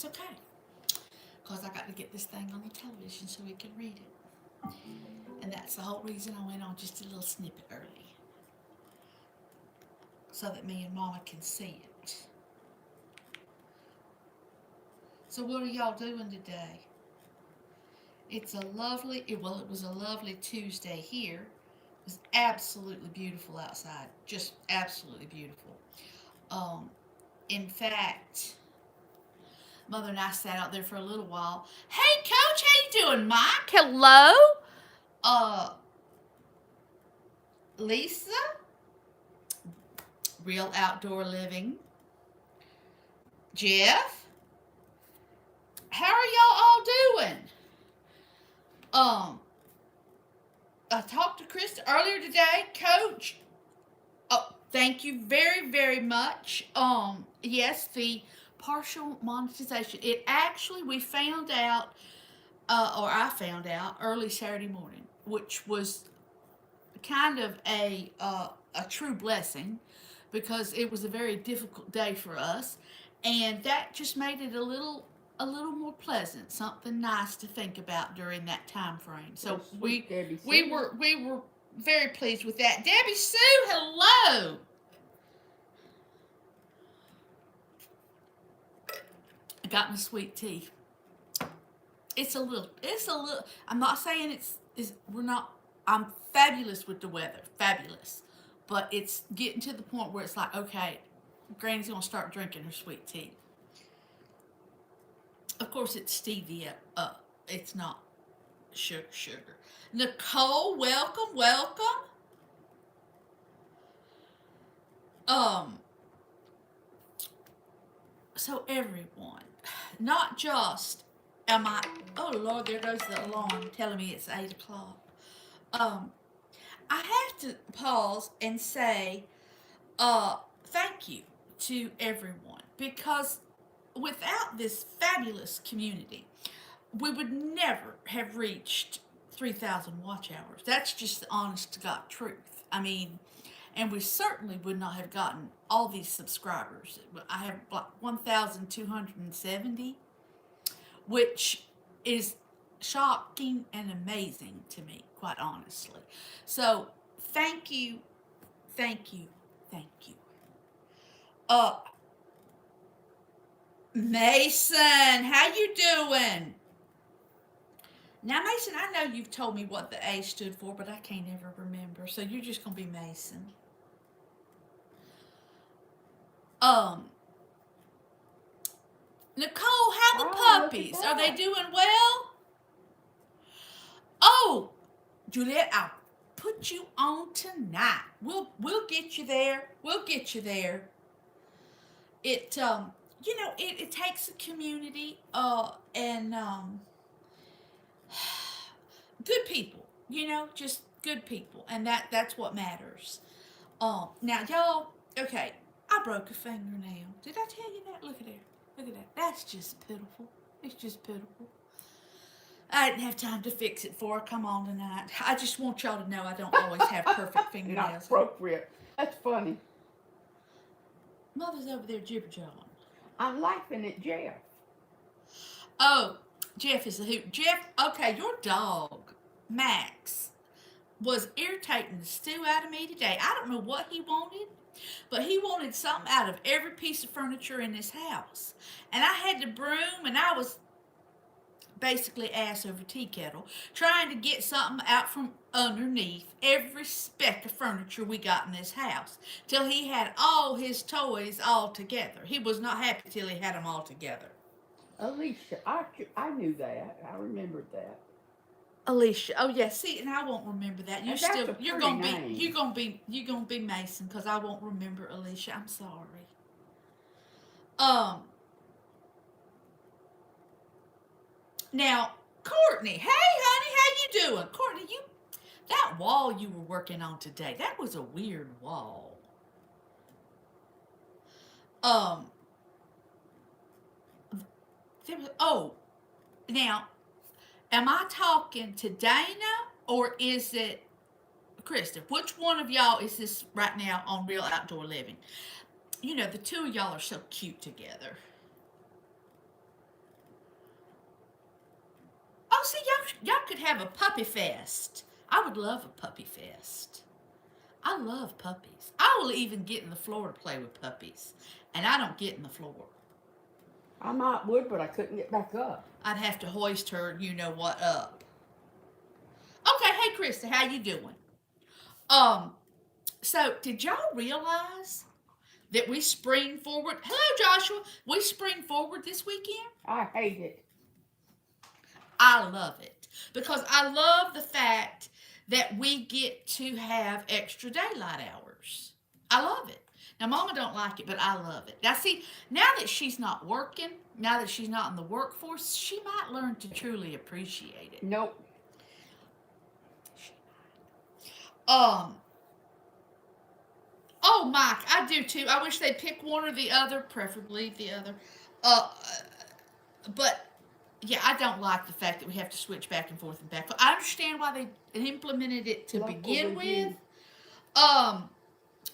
that's okay. Because I got to get this thing on the television so we can read it. And that's the whole reason I went on just a little snippet early. So that me and Mama can see it. So what are y'all doing today? It's a lovely, well, it was a lovely Tuesday here. It was absolutely beautiful outside. Just absolutely beautiful. Um, in fact, Mother and I sat out there for a little while. Hey, Coach, how you doing, Mike? Hello. Uh, Lisa, Real Outdoor Living. Jeff, how are y'all all doing? Um, I talked to Krista earlier today, Coach. Oh, thank you very, very much. Yes, the partial monetization. It actually, we found out, or I found out early Saturday morning, which was kind of a true blessing because it was a very difficult day for us, and that just made it a little more pleasant, something nice to think about during that time frame. So Well, sweet Debbie we were very pleased with that. Debbie Sue, hello. I got my sweet tea. It's a little. I'm not saying we're not. I'm fabulous with the weather, fabulous, but it's getting to the point where it's like, okay, Granny's gonna start drinking her sweet tea. Of course, it's stevia. It's not sugar. Nicole, welcome, welcome. Um, so everyone, not just am I. Oh Lord, there goes the alarm telling me it's 8 o'clock. Um, I have to pause and say, thank you to everyone because without this fabulous community, we would never have reached 3,000 watch hours. That's just the honest to God truth. I mean, and we certainly would not have gotten all these subscribers. I have like 1,270, which is shocking and amazing to me, quite honestly. So, thank you, thank you, thank you. Uh, Mason, how you doing? Now, Mason, I know you've told me what the A stood for, but I can't ever remember. So you're just gonna be Mason. Um, Nicole, how the Oh, look at puppies? Are they that. doing well? Oh, Juliet, I'll put you on tonight. We'll get you there. We'll get you there. It it takes a community and good people. Just good people, and that's what matters. Now y'all, okay, I broke a fingernail. Did I tell you that? Look at there. Look at that. That's just pitiful. It's just pitiful. I didn't have time to fix it before I come on tonight. I just want y'all to know I don't always have perfect Not fingernails. appropriate. That's funny. Mother's over there jibber jawing. I'm laughing at Jeff. Oh, Jeff is a hoot. Jeff, okay, your dog, Max, was irritating the stew out of me today. I don't know what he wanted, but he wanted something out of every piece of furniture in this house. And I had to broom, and I was basically ass over tea kettle, trying to get something out from underneath every speck of furniture we got in this house, till he had all his toys all together. He was not happy till he had them all together. Alicia, I knew that. I remembered that. Alicia, oh yeah, see, and I won't remember that. And that's a You're pretty gonna be, name. you're gonna be Mason, cause I won't remember Alicia. I'm sorry. Um, now Courtney, hey honey, how you doing? Courtney, that wall you were working on today, that was a weird wall. Um, oh, now, am I talking to Dana or is it Krista? Which one of y'all is this right now on Real Outdoor Living? The two of y'all are so cute together. y'all could have a puppy fest. I would love a puppy fest. I love puppies. I will even get in the floor to play with puppies. And I don't get in the floor. I might would, but I couldn't get back up. I'd have to hoist her, you know what, up. Okay, hey Krista, how you doing? Um, so did y'all realize that we spring forward? Hello, Joshua. We spring forward this weekend. I hate it. I love it because I love the fact that we get to have extra daylight hours. I love it. Now, Mama don't like it, but I love it. Now, see, now that she's not working, now that she's not in the workforce, she might learn to truly appreciate it. Nope. Um. Oh, Mike, I do too. I wish they'd pick one or the other, preferably the other. Uh, but yeah, I don't like the fact that we have to switch back and forth and back. I understand why they implemented it to begin with.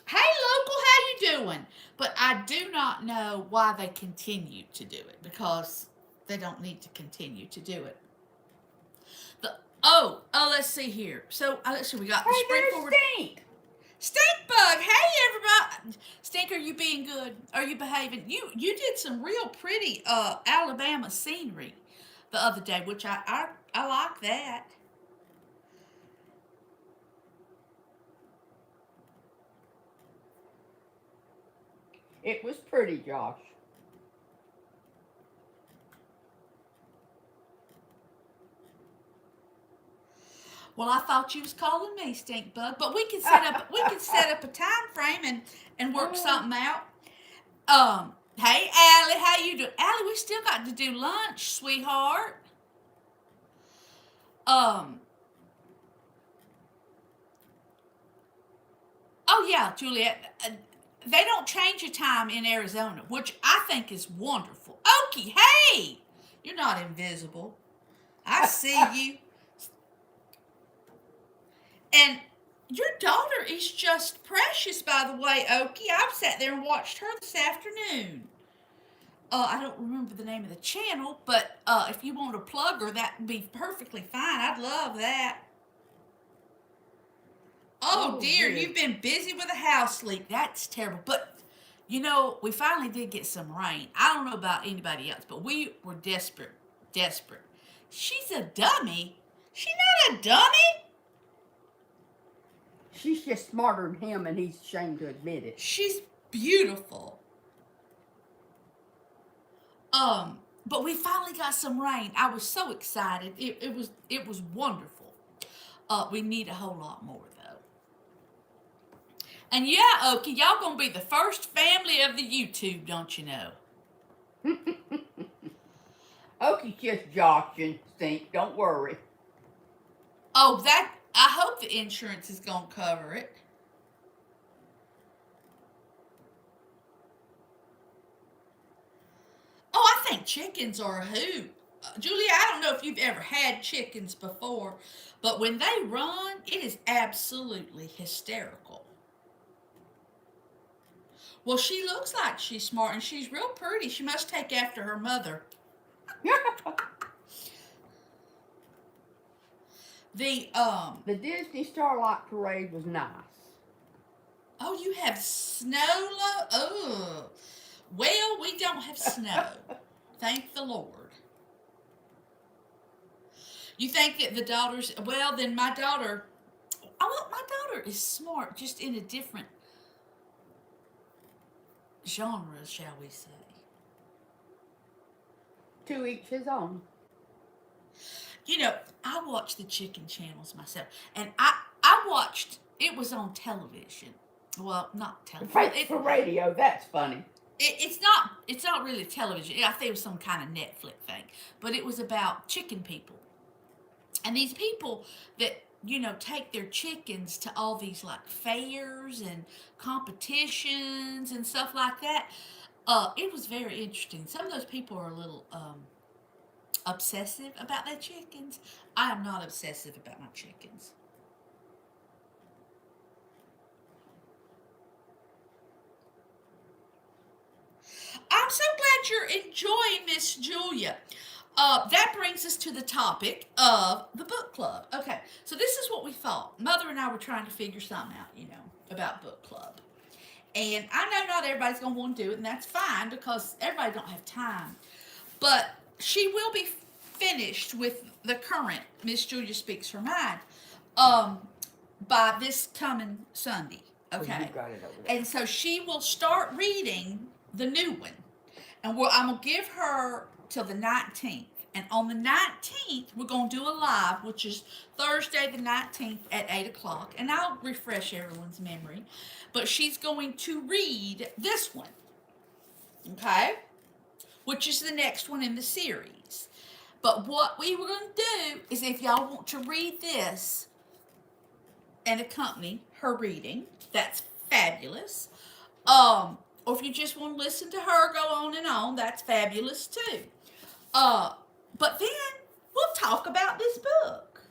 Hey, local, how you doing? But I do not know why they continue to do it because they don't need to continue to do it. Let's see here. So let's see, we got the spring forward. Stink. Stink bug. Hey, everybody. Stink, are you being good? Are you behaving? You did some real pretty Alabama scenery the other day, which I like that. It was pretty, Josh. Well, I thought you was calling me stink bug, but we can set up a time frame and work something out. Hey Allie, how you doing? Allie, we still got to do lunch, sweetheart. Oh yeah, Juliet. They don't change your time in Arizona, which I think is wonderful. Okie, hey, you're not invisible. I see you. And your daughter is just precious, by the way, Okie. I've sat there and watched her this afternoon. I don't remember the name of the channel, but if you want to plug her, that would be perfectly fine. I'd love that. Oh dear, you've been busy with a house leak. That's terrible. But, you know, we finally did get some rain. I don't know about anybody else, but we were desperate. Desperate. She's a dummy. She's not a dummy. She's just smarter than him, and he's ashamed to admit it. She's beautiful. But we finally got some rain. I was so excited. It was wonderful. We need a whole lot more though. And yeah, Okie, y'all gonna be the first family of the YouTube, don't you know? Okie's just joshing, Stink. Don't worry. Oh, I hope the insurance is gonna cover it. Oh, I think chickens are a hoot. Julia, I don't know if you've ever had chickens before, but when they run, it is absolutely hysterical. Well, she looks like she's smart and she's real pretty. She must take after her mother. The Disney Starlight Parade was nice. Oh, you have snow? Oh. Well, we don't have snow. Thank the Lord. You think that the daughters, well, then my daughter is smart, just in a different genre, shall we say. To each his own. You know, I watch the chicken channels myself, and I watched, it was on television. Well, not television. It's for radio, that's funny. It's not really television. I think it was some kind of Netflix thing. But it was about chicken people. And these people that, you know, take their chickens to all these like fairs and competitions and stuff like that. It was very interesting. Some of those people are a little obsessive about their chickens. I am not obsessive about my chickens. I'm so glad you're enjoying Miss Julia. That brings us to the topic of the book club. Okay, so this is what we thought. Mother and I were trying to figure something out, about book club. And I know not everybody's going to want to do it, and that's fine because everybody don't have time. But she will be finished with the current Miss Julia Speaks Her Mind by this coming Sunday. Okay. Oh, you got it over there. And so she will start reading the new one. And I'm going to give her till the 19th. And on the 19th, we're going to do a live, which is Thursday the 19th at 8 o'clock. And I'll refresh everyone's memory. But she's going to read this one. Okay? Which is the next one in the series. But what we were going to do is if y'all want to read this and accompany her reading, that's fabulous. Or if you just want to listen to her go on and on, that's fabulous too. But then we'll talk about this book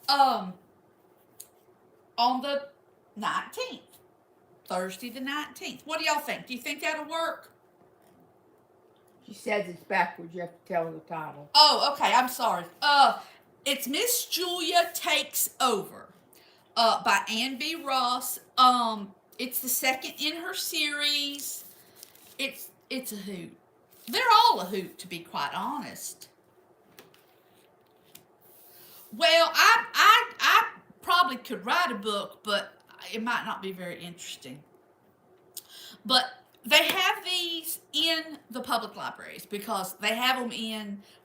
on the 19th, Thursday the 19th. What do y'all think? Do you think that'll work? She says it's backwards. You have to tell her the title. Oh, okay. I'm sorry. It's Miss Julia Takes Over by Ann B. Ross. It's the second in her series. It's a hoot. They're all a hoot, to be quite honest. Well, I probably could write a book, but it might not be very interesting. But they have these in the public libraries because they have them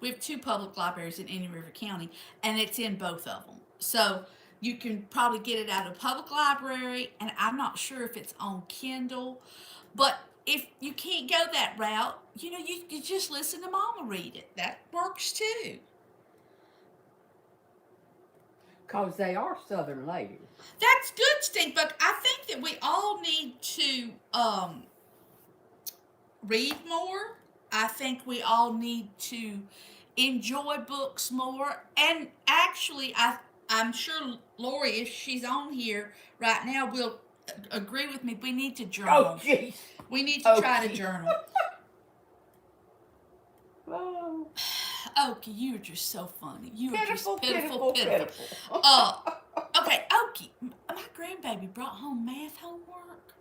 we have 2 public libraries in Indian River County, and it's in both of them. So you can probably get it out of a public library, and I'm not sure if it's on Kindle. But if you can't go that route, you just listen to Mama read it. That works too. Because they are Southern ladies. That's good, Stinkbug. I think that we all need to read more. I think we all need to enjoy books more. And actually, I'm sure Lori, if she's on here right now, will agree with me. We need to journal. Oh, jeez. We need to try to journal. Oh. Okie, you're just so funny. You are just Pitiful. Okay, Okie, my grandbaby brought home math homework.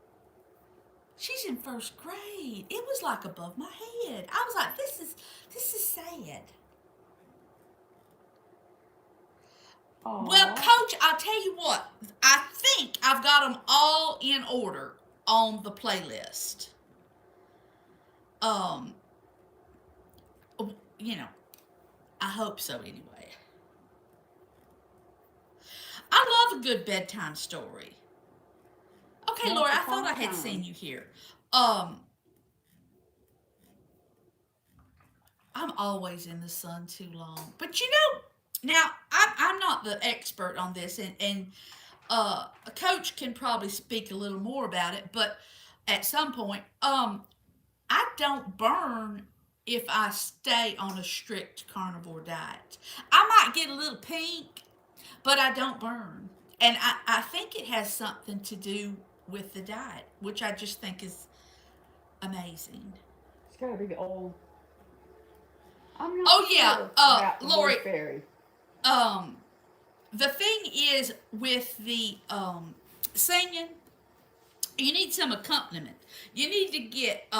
She's in 1st grade. It was like above my head. I was like, this is sad. Aww. Well, Coach, I'll tell you what. I think I've got them all in order on the playlist. I hope so anyway. I love a good bedtime story. Okay, Laura, I thought I had seen you here. I'm always in the sun too long. But now I'm not the expert on this, and a coach can probably speak a little more about it, but at some point, I don't burn if I stay on a strict carnivore diet. I might get a little pink, but I don't burn. And I think it has something to do with the diet, which I just think is amazing. It's got to be the old. I'm not Oh yeah, sure about Lori. Fairy. The thing is with the singing, you need some accompaniment. You need to get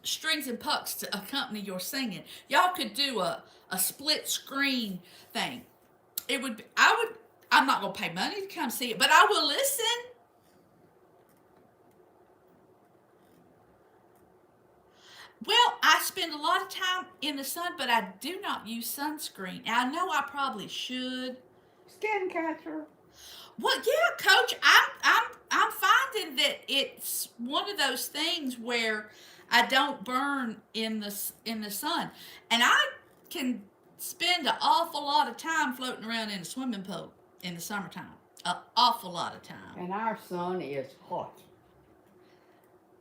strings and pucks to accompany your singing. Y'all could do a split screen thing. I'm not gonna pay money to come see it, but I will listen. Well, I spend a lot of time in the sun, but I do not use sunscreen. And I know I probably should. Skin cancer. Well, yeah, Coach, I'm finding that it's one of those things where I don't burn in the sun, and I can spend an awful lot of time floating around in a swimming pool in the summertime. An awful lot of time. And our sun is hot.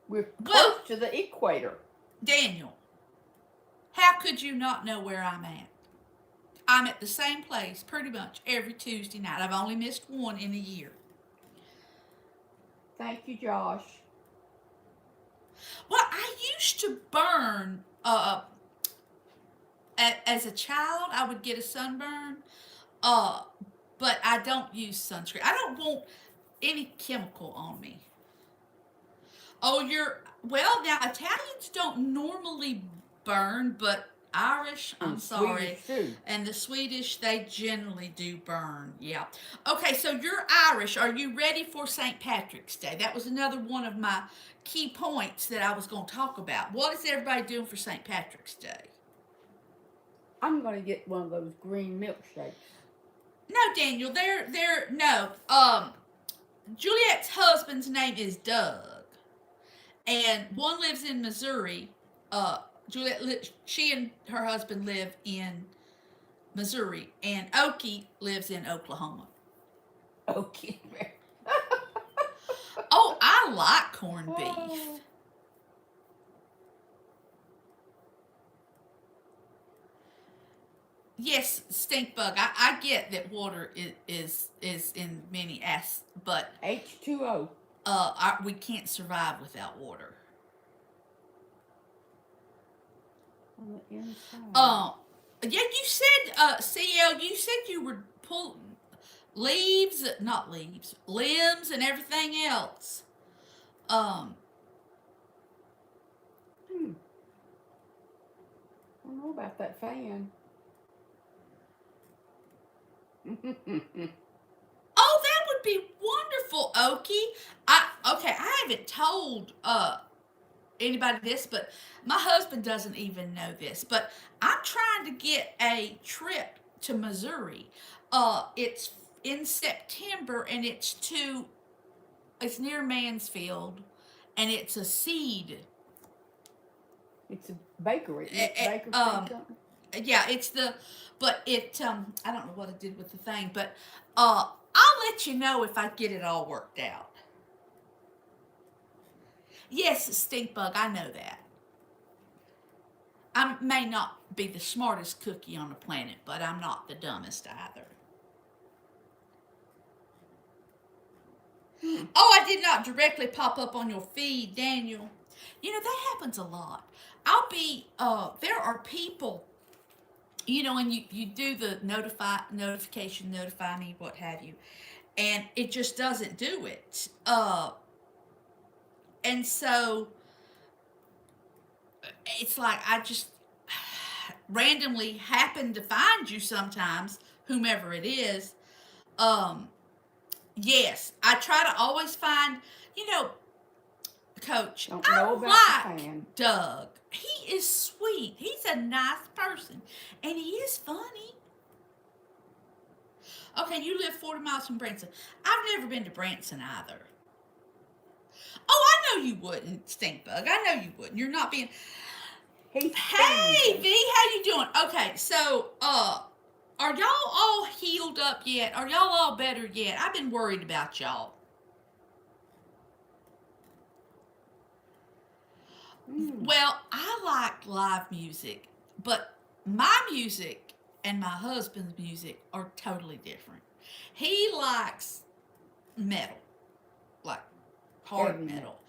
We're close to the equator. Daniel, how could you not know where I'm at? I'm at the same place pretty much every Tuesday night. I've only missed one in a year. Thank you, Josh. Well, I used to burn as a child, I would get a sunburn. Uh, but I don't use sunscreen. I don't want any chemical on me. Oh, well, now Italians don't normally burn, but Irish, I'm And sorry, Swedish too. and the Swedish, they generally do burn. Yeah. Okay, so you're Irish. Are you ready for St. Patrick's Day? That was another one of my key points that I was going to talk about. What is everybody doing for St. Patrick's Day? I'm gonna get one of those green milkshakes. No, Daniel, no. Juliet's husband's name is Doug, and one lives in Missouri. She and her husband live in Missouri, and Okie lives in Oklahoma. Okay. Oh, I like corned beef. Yes, stink bug. I get that water is in many but H2O. we can't survive without water. On the inside. Yeah, you said, CL, you said you were pulling not leaves, limbs and everything else. I don't know about that fan. Oh, that would be wonderful, Okie. I haven't told anybody this, but my husband doesn't even know this. But I'm trying to get a trip to Missouri. It's in September, and it's near Mansfield, and it's a seed. It's a bakery. Yeah, but I don't know what I did with the thing, but I'll let you know if I get it all worked out. Yes, stink bug, I know that. I may not be the smartest cookie on the planet, but I'm not the dumbest either. Oh, I did not directly pop up on your feed, Daniel. You know, that happens a lot. There are people, and you do the notification, notify me, what have you, and it just doesn't do it. And so it's like I just randomly happen to find you sometimes, whomever it is. Yes, I try to always find, Coach, Don't know about I the fan. like Doug. He is sweet. He's a nice person, and he is funny. Okay, you live 40 miles from Branson. I've never been to Branson either. Oh, I know you wouldn't, Stinkbug. I know you wouldn't. You're not being... Hey, V, how you doing? Okay, so, are y'all all healed up yet? Are y'all all better yet? I've been worried about y'all. Well, I like live music, but my music and my husband's music are totally different. He likes metal, like hard metal,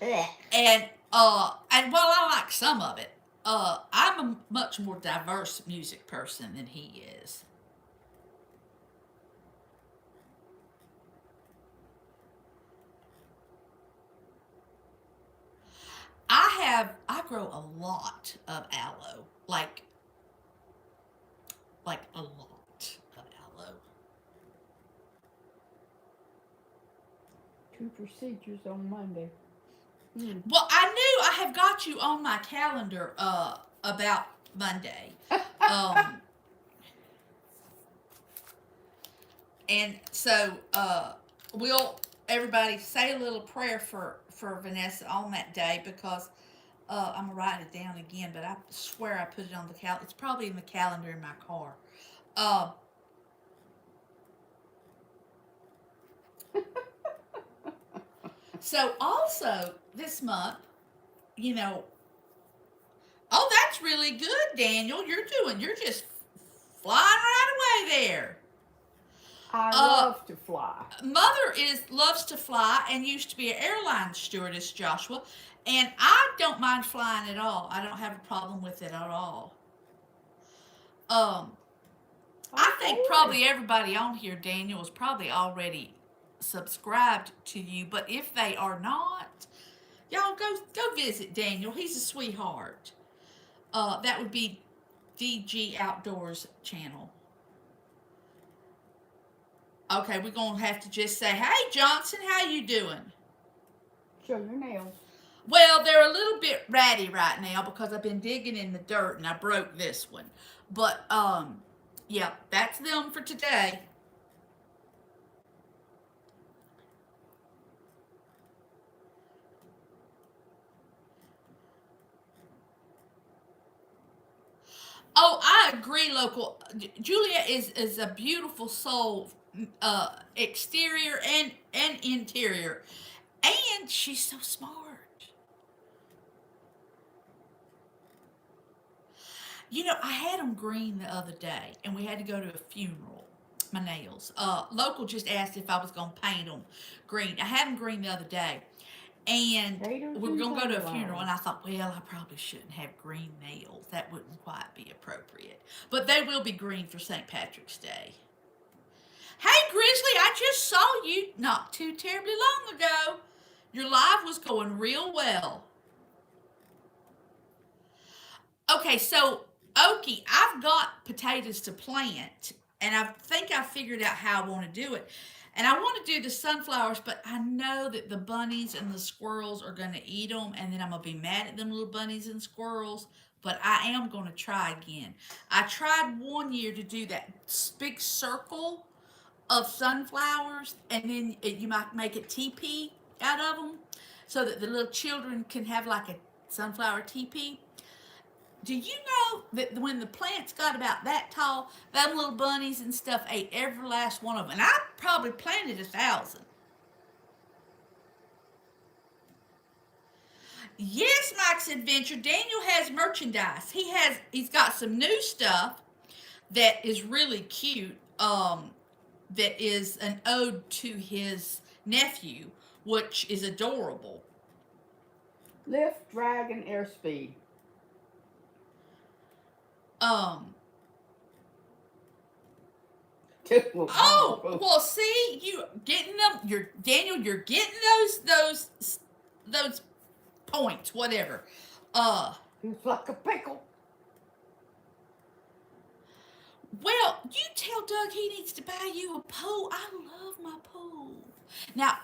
and while I like some of it, I'm a much more diverse music person than he is. I grow a lot of aloe, like a lot of aloe. 2 procedures on Monday. Well, I knew I have got you on my calendar about Monday. And so we'll everybody say a little prayer for Vanessa on that day, because I'm gonna write it down again, but I swear I put it on the calendar. It's probably in the calendar in my car. So also this month, oh, that's really good, Daniel. You're just flying right away there. I love to fly. Mother loves to fly and used to be an airline stewardess, Joshua, and I don't mind flying at all. I don't have a problem with it at all. Um, I I'm think for it. probably everybody on here, Daniel, is probably already subscribed to you. But if they are not, y'all go visit Daniel. He's a sweetheart. That would be DG Outdoors channel. Okay, we're gonna have to just say, "Hey, Johnson, how you doing?" Show your nails. Well, they're a little bit ratty right now because I've been digging in the dirt and I broke this one. But yeah, that's them for today. Oh, I agree, local. Julia is a beautiful soul, exterior and interior, and she's so smart. You know, I had them green the other day, and we had to go to a funeral. My nails. Local just asked if I was gonna paint them green. I had them green the other day, and Taters we were and gonna go to a funeral, sunflowers. and I thought, well, I probably shouldn't have green nails. That wouldn't quite be appropriate. But they will be green for St. Patrick's Day. Hey, Grizzly, I just saw you not too terribly long ago. Your live was going real well. Okay, so Okie, I've got potatoes to plant, and I think I figured out how I want to do it. And I want to do the sunflowers, but I know that the bunnies and the squirrels are going to eat them, and then I'm going to be mad at them little bunnies and squirrels. But I am going to try again. I tried one year to do that big circle of sunflowers, and then you might make a teepee out of them so that the little children can have like a sunflower teepee. Do you know that when the plants got about that tall, them little bunnies and stuff ate every last one of them? And I probably planted 1,000. Yes, Mike's Adventure. Daniel has merchandise. He's got some new stuff that is really cute. That is an ode to his nephew, which is adorable. Lift, drag, and airspeed. Um, Oh, well, see, you getting them. You're Daniel. You're getting those points, whatever. Uh, it's like a pickle. well, you tell Doug he needs to buy you a pole. I love my pole. Now,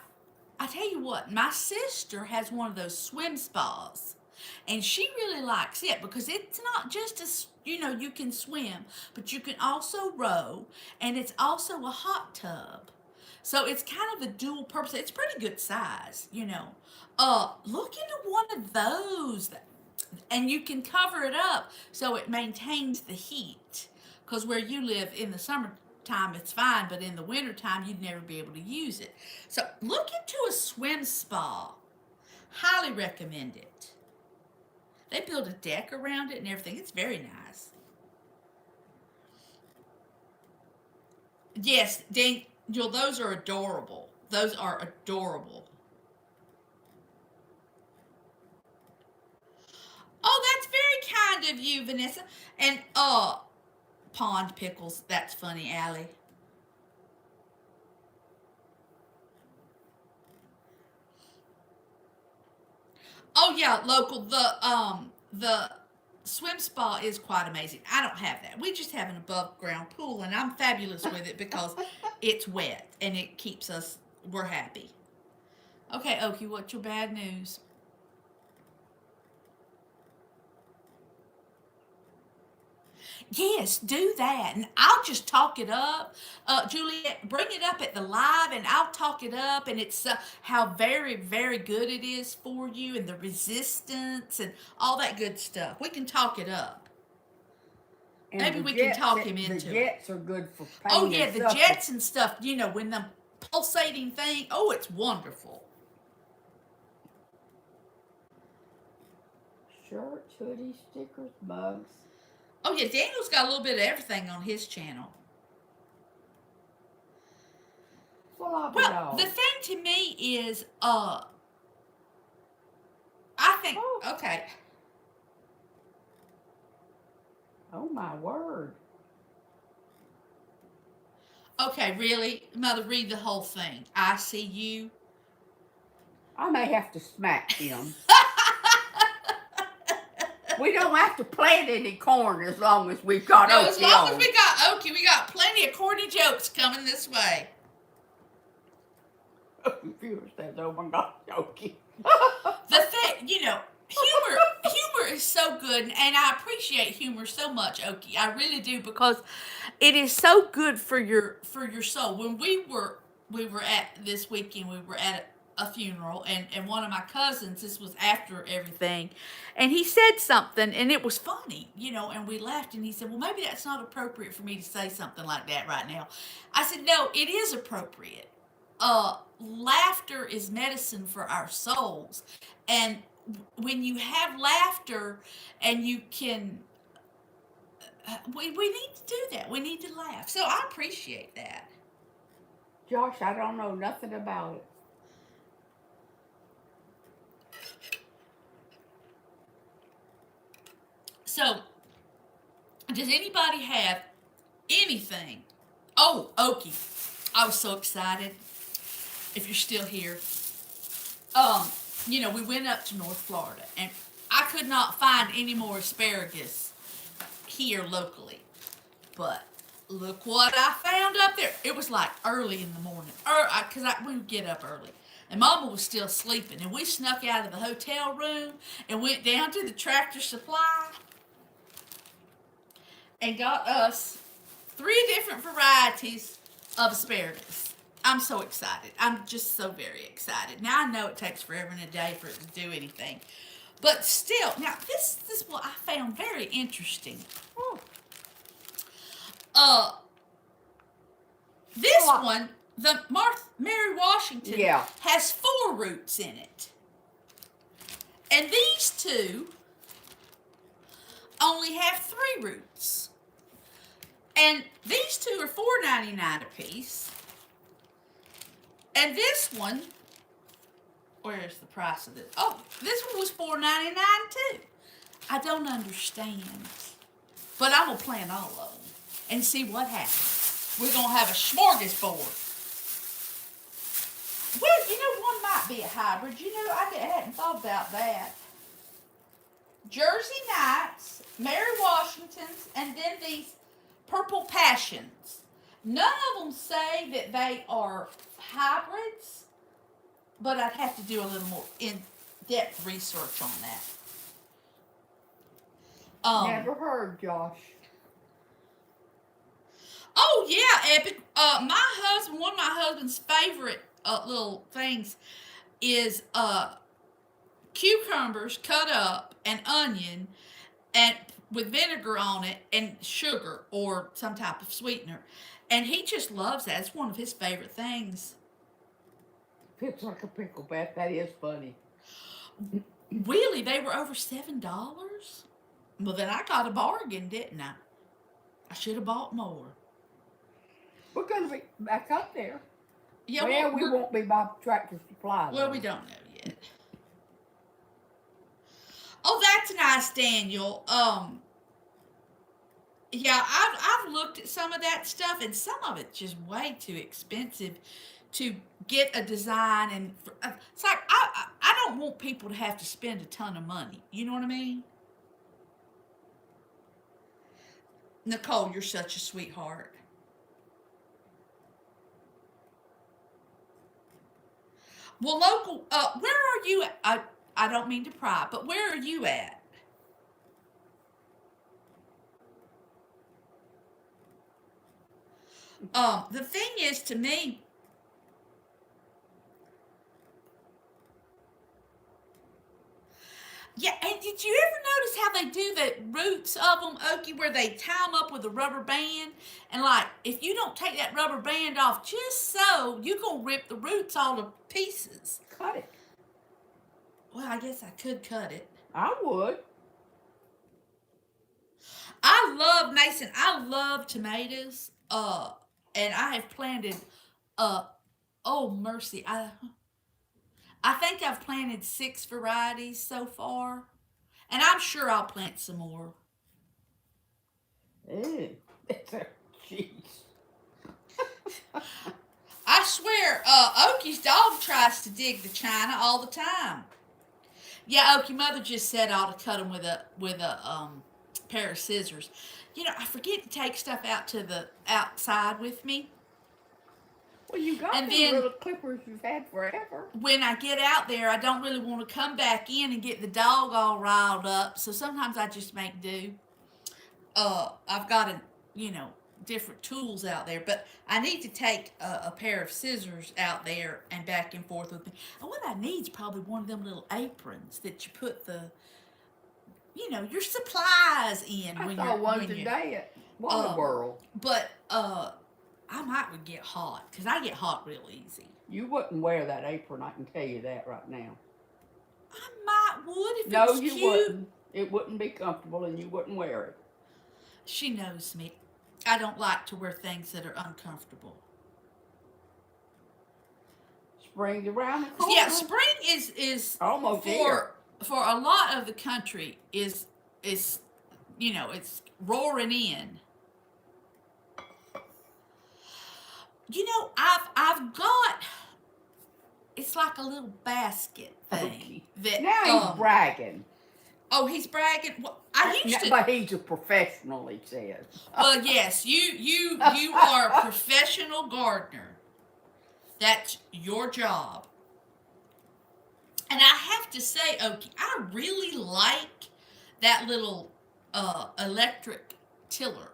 I tell you what, my sister has one of those swim spas, and she really likes it because it's not just you can swim, but you can also row, and it's also a hot tub. So it's kind of a dual purpose. It's pretty good size. Look into one of those, and you can cover it up so it maintains the heat. Because where you live in the summertime, it's fine, but in the wintertime, you'd never be able to use it. So look into a swim spa. Highly recommend it. They build a deck around it and everything. It's very nice. Yes, Daniel, those are adorable. Those are adorable. Oh, that's very kind of you, Vanessa. And pond pickles. That's funny, Allie. Oh yeah, local. The swim spa is quite amazing. I don't have that. We just have an above ground pool, and I'm fabulous with it because it's wet and it keeps us. We're happy. Okay, Okie, what's your bad news? Yes, do that, and I'll just talk it up. Juliet, bring it up at the live, and I'll talk it up, and it's how very, very good it is for you, and the resistance, and all that good stuff. We can talk it up. And Maybe we can talk him into it. jets are good for Oh pain yeah, and the suffering. jets and stuff. When the pulsating thing. Oh, it's wonderful. Shirts, hoodies, stickers, mugs. Oh yeah, Daniel's got a little bit of everything on his channel. Floppy Well, the dog. thing to me is, I think Oh, okay. oh my word. Okay, really? Mother, read the whole thing. I see you. I may have to smack him. We don't have to plant any corn as long as we've got No, as Okie long as on. we got Okie, we got plenty of corny jokes coming this way. Viewers says, "Oh my God, Okie." The thing, humor is so good, and I appreciate humor so much, Okie. I really do, because it is so good for your soul. When we were at this weekend, we were at a funeral, and one of my cousins, this was after everything, and he said something, and it was funny, and we laughed, and he said, well, maybe that's not appropriate for me to say something like that right now. I said, no, it is appropriate. Laughter is medicine for our souls, and when you have laughter, and you can, we need to do that. We need to laugh. So I appreciate that. Josh, I don't know nothing about it. So, does anybody have anything? Oh, Okie, I was so excited. If you're still here, we went up to North Florida, and I could not find any more asparagus here locally. But look what I found up there. It was like early in the morning, because we would get up early. And Mama was still sleeping, and we snuck out of the hotel room and went down to the Tractor Supply and got us 3 different varieties of asparagus. I'm so excited. I'm just so very excited. Now I know it takes forever and a day for it to do anything. But still, now this is what I found very interesting. Oh. This one, the Mary Washington, Yeah. has 4 roots in it. And these 2 only have 3 roots. And these 2 are $4.99 a piece. And this one, where's the price of this? Oh, this one was $4.99 too. I don't understand. But I'm going to plant all of them and see what happens. We're going to have a smorgasbord. Well, one might be a hybrid. I hadn't thought about that. Jersey Knights, Mary Washingtons, and then these Purple Passions. None of them say that they are hybrids, but I'd have to do a little more in-depth research on that. Never heard, Josh. Oh yeah, Epic. One of my husband's favorite little things is cucumbers cut up and onion and with vinegar on it and sugar or some type of sweetener. And he just loves that. It's one of his favorite things. Fits like a pickle, Beth. That is funny. Really? They were over $7? Well, then I got a bargain, didn't I? I should have bought more. We're going to be back up there. Yeah, well, we won't be by Tractor Supply. Well, we don't know yet. Oh, that's nice, Daniel. Yeah, I've looked at some of that stuff, and some of it's just way too expensive to get a design. And it's like I don't want people to have to spend a ton of money. You know what I mean? Nicole, you're such a sweetheart. Well, local, where are you at? I don't mean to pry, but where are you at? The thing is, to me, yeah, and did you ever notice how they do the roots of them, Okie, where they tie them up with a rubber band? And like, if you don't take that rubber band off just so, you're going to rip the roots all to pieces. Cut it. Well, I guess I could cut it. I would. Mason, I love tomatoes. And I have planted, oh mercy, I think I've planted 6 varieties so far, and I'm sure I'll plant some more. Ew, that's a cheese. has to dig the china all the time. Yeah, Okie, Mother just said I ought to cut them with a pair of scissors. You know, I forget to take stuff out to the outside with me. Well, you got And them then little clippers you've had forever. when I get out there, I don't really want to come back in and get the dog all riled up. So sometimes I just make do. I've got different tools out there, but I need to take a pair of scissors out there and back and forth with me. And what I need is probably one of them little aprons that you put your supplies in I when saw you're one when you. today at Water World. But I might would get hot because I get hot real easy. You wouldn't wear that apron, I can tell you that right now. I might would if it No, was you cute. wouldn't. It wouldn't be comfortable, and you wouldn't wear it. She knows me. I don't like to wear things that are uncomfortable. Spring's around the corner. Yeah, spring is almost here. For a lot of the country is it's roaring in. I've got, it's like a little basket thing that now he's bragging. Oh, he's bragging. Well, I used to. But he's a professional, he says. Well, yes, you are a professional gardener. That's your job. And I have to say, Okie, I really like that little electric tiller.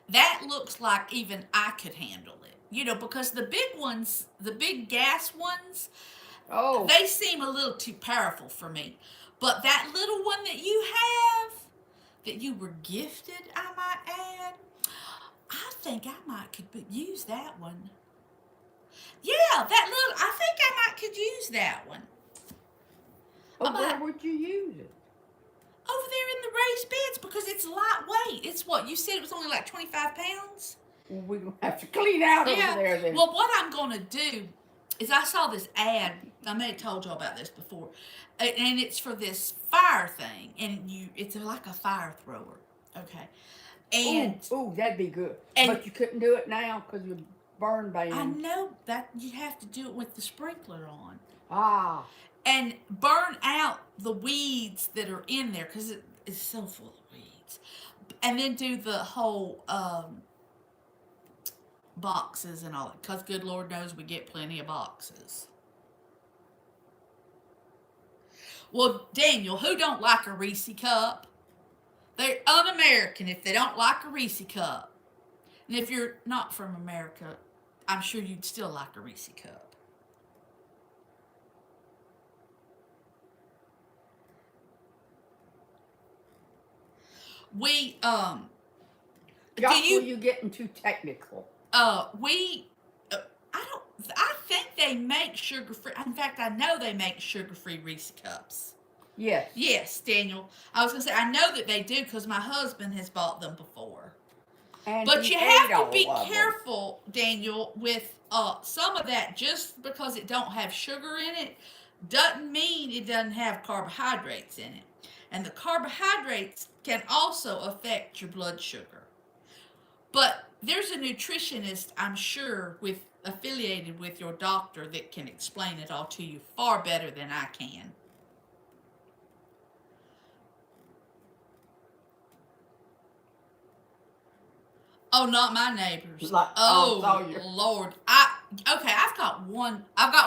That looks like even I could handle it. Because the big ones, the big gas ones, they seem a little too powerful for me. But that little one that you have, that you were gifted, I might add, I think I could use that one. Yeah, I think I could use that one. But where would you use it? Over there in the raised beds because it's lightweight. It's what? You said it was only like 25 pounds? Well, we're going to have to clean out over there then. Well, what I'm going to do is I saw this ad. I may have told y'all about this before. And it's for this fire thing. And it's like a fire thrower. Okay. And Ooh, that'd be good. But you couldn't do it now because you're burn ban. I know that you have to do it with the sprinkler on. Ah. And burn out the weeds that are in there because it's so full of weeds. And then do the whole boxes and all that. Because good Lord knows we get plenty of boxes. Well, Daniel, who don't like a Reese cup? They're un-American if they don't like a Reese cup. And if you're not from America, I'm sure you'd still like a Reese cup. We You're getting too technical. I think they make sugar-free. In fact, I know they make sugar-free Reese cups. Yes. Yes, Daniel. I was going to say, I know that they do because my husband has bought them before. But you have to be careful, Daniel, with some of that. Just because it don't have sugar in it doesn't mean it doesn't have carbohydrates in it. And the carbohydrates can also affect your blood sugar. But there's a nutritionist, I'm sure, affiliated with your doctor that can explain it all to you far better than I can. Oh, not my neighbors. Lord. I've got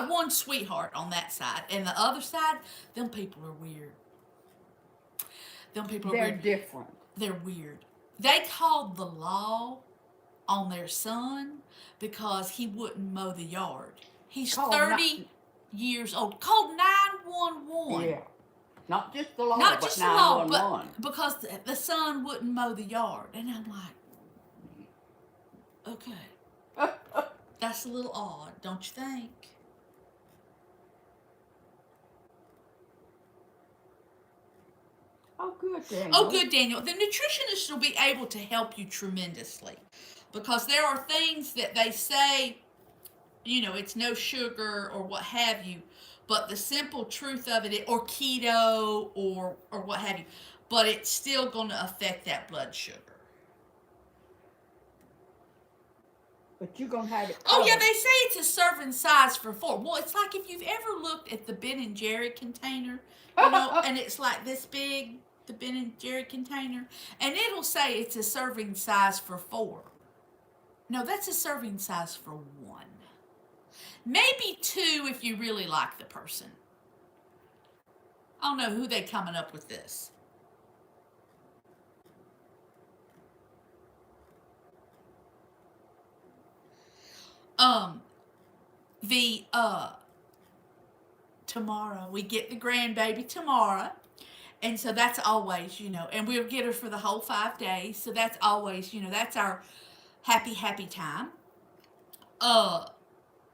one sweetheart on that side. And the other side, them people are weird. Them people are weird. They're different. They're weird. They called the law on their son because he wouldn't mow the yard. He's 30 years old. Called 911. Yeah. Not just the law, Not but just the law, 911. but because the son wouldn't mow the yard. And I'm like, okay. That's a little odd, don't you think? Oh, good, Daniel. Oh, good, Daniel. The nutritionist will be able to help you tremendously because there are things that they say, it's no sugar or what have you, but the simple truth of it, or keto or what have you, but it's still going to affect that blood sugar. But you're going to have it Oh yeah, covered. they say it's a serving size for 4. Well, it's like if you've ever looked at the Ben and Jerry container, and it's like this big, the Ben and Jerry container, and it'll say it's a serving size for 4. No, that's a serving size for 1. Maybe 2 if you really like the person. I don't know who they coming up with this. The tomorrow we get the grandbaby tomorrow, and so that's always, and we'll get her for the whole 5 days. So that's always, that's our happy time. Uh,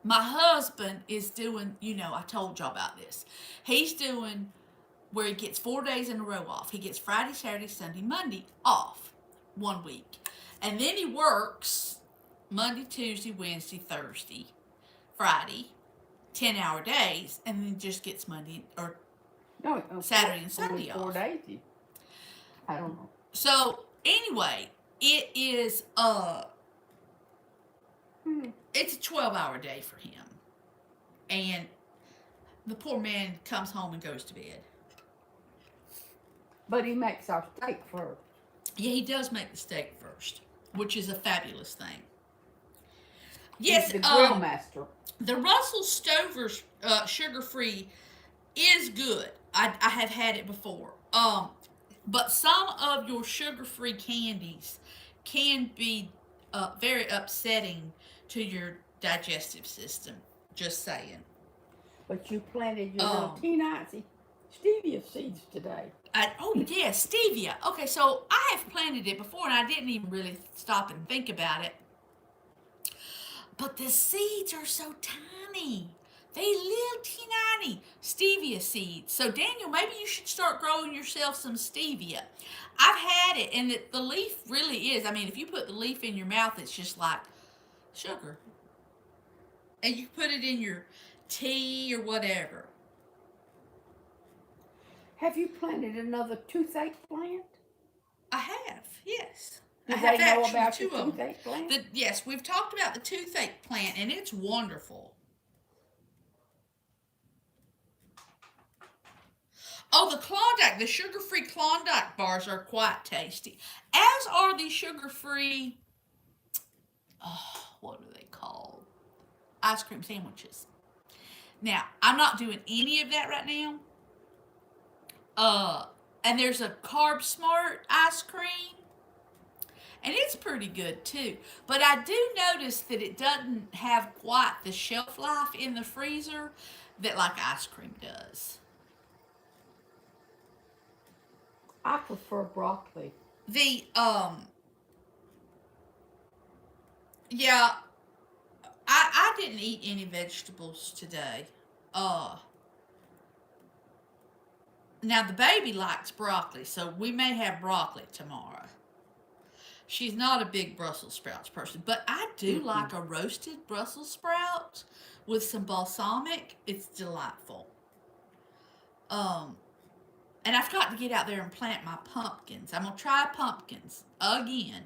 my husband is doing, I told y'all about this. He's doing where he gets 4 days in a row off. He gets Friday, Saturday, Sunday, Monday off 1 week. And then he works Monday, Tuesday, Wednesday, Thursday, Friday, 10-hour days, and then just gets Monday or Saturday and Sunday off. 4 days. I don't know. So anyway, it is it's a 12-hour day for him. And the poor man comes home and goes to bed. But he makes our steak first. Yeah, he does make the steak first, which is a fabulous thing. Yes, He's the grill master. The Russell Stover's sugar-free is good. I have had it before. But some of your sugar-free candies can be very upsetting to your digestive system. Just saying. But you planted your little teeny stevia seeds today. Yeah, stevia. Okay, so I have planted it before, and I didn't even really stop and think about it. But the seeds are so tiny. They little teeny stevia seeds. So Daniel, maybe you should start growing yourself some stevia. I've had it, and the leaf really is. I mean, if you put the leaf in your mouth, it's just like sugar. And you put it in your tea or whatever. Have you planted another toothache plant? I have, yes. Do I have they know actually about 2 the of them. toothache plant? Yes, we've talked about the toothache plant, and it's wonderful. Oh, the Klondike, the sugar-free Klondike bars are quite tasty. As are the sugar-free, what are they called? Ice cream sandwiches. Now, I'm not doing any of that right now. And there's a Carb Smart ice cream. And it's pretty good too. But I do notice that it doesn't have quite the shelf life in the freezer that like ice cream does. I prefer broccoli. Yeah, I didn't eat any vegetables today. Now the baby likes broccoli, so we may have broccoli tomorrow. She's not a big Brussels sprouts person, but I do like a roasted Brussels sprout with some balsamic. It's delightful. And I've got to get out there and plant my pumpkins. I'm going to try pumpkins again.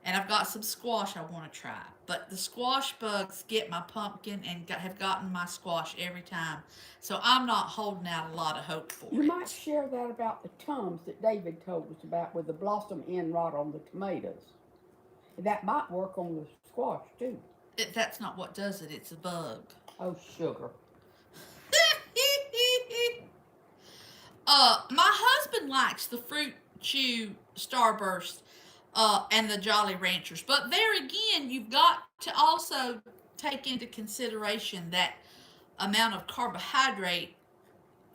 And I've got some squash I want to try. But the squash bugs get my pumpkin and have gotten my squash every time. So I'm not holding out a lot of hope for it. You might share that about the tums that David told us about with the blossom end rot on the tomatoes. That might work on the squash too. That's not what does it. It's a bug. Oh, sugar. My husband likes the Fruit Chew Starburst and the Jolly Ranchers. But there again, you've got to also take into consideration that amount of carbohydrate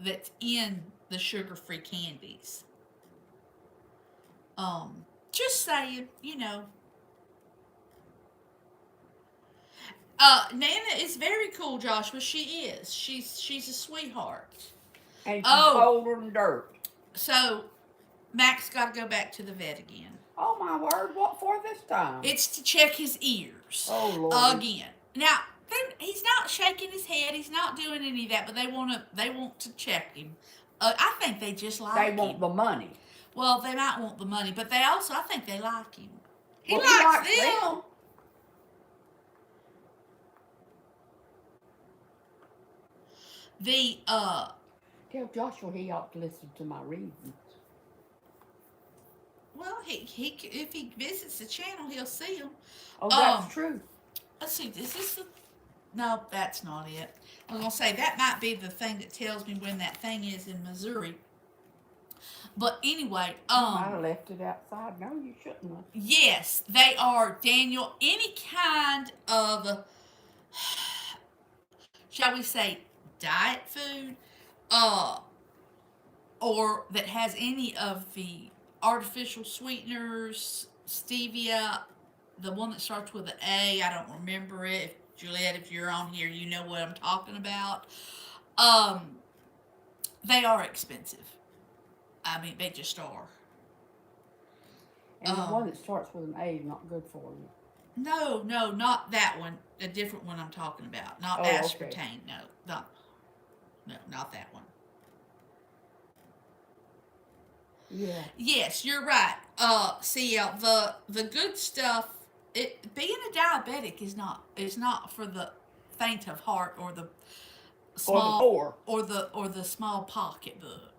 that's in the sugar-free candies. Just saying, Nana is very cool, Joshua. She is. She's a sweetheart. And she's colder than dirt. So, Max got to go back to the vet again. Oh, my word. What for this time? It's to check his ears. Oh, Lord. Again. Now, he's not shaking his head. He's not doing any of that, but they want to check him. I think they just like him. They want the money. Well, they might want the money, but I think they like him. He likes likes them. The Tell Joshua he ought to listen to my readings. well, he if he visits the channel, he'll see them. Oh, that's Um, true. let's see. Is this the? No, that's not it. I was gonna say that might be the thing that tells me when that thing is in Missouri. But anyway, You might have left it outside. No, you shouldn't have. yes, they are, Daniel. Any kind of, shall we say, diet food, uh, or that has any of the artificial sweeteners, stevia, the one that starts with an A. I don't remember it. If, Juliet, if you're on here, you know what I'm talking about. Um, they are expensive. I mean, they just are. And the one that starts with an A is not good for you. No, no, not that one. A different one I'm talking about. Not Oh, aspartame. okay. No, not that one. Yeah. Yes, you're right. See, the good stuff. It being a diabetic is not for the faint of heart or the Or the small poor. or the small pocketbook.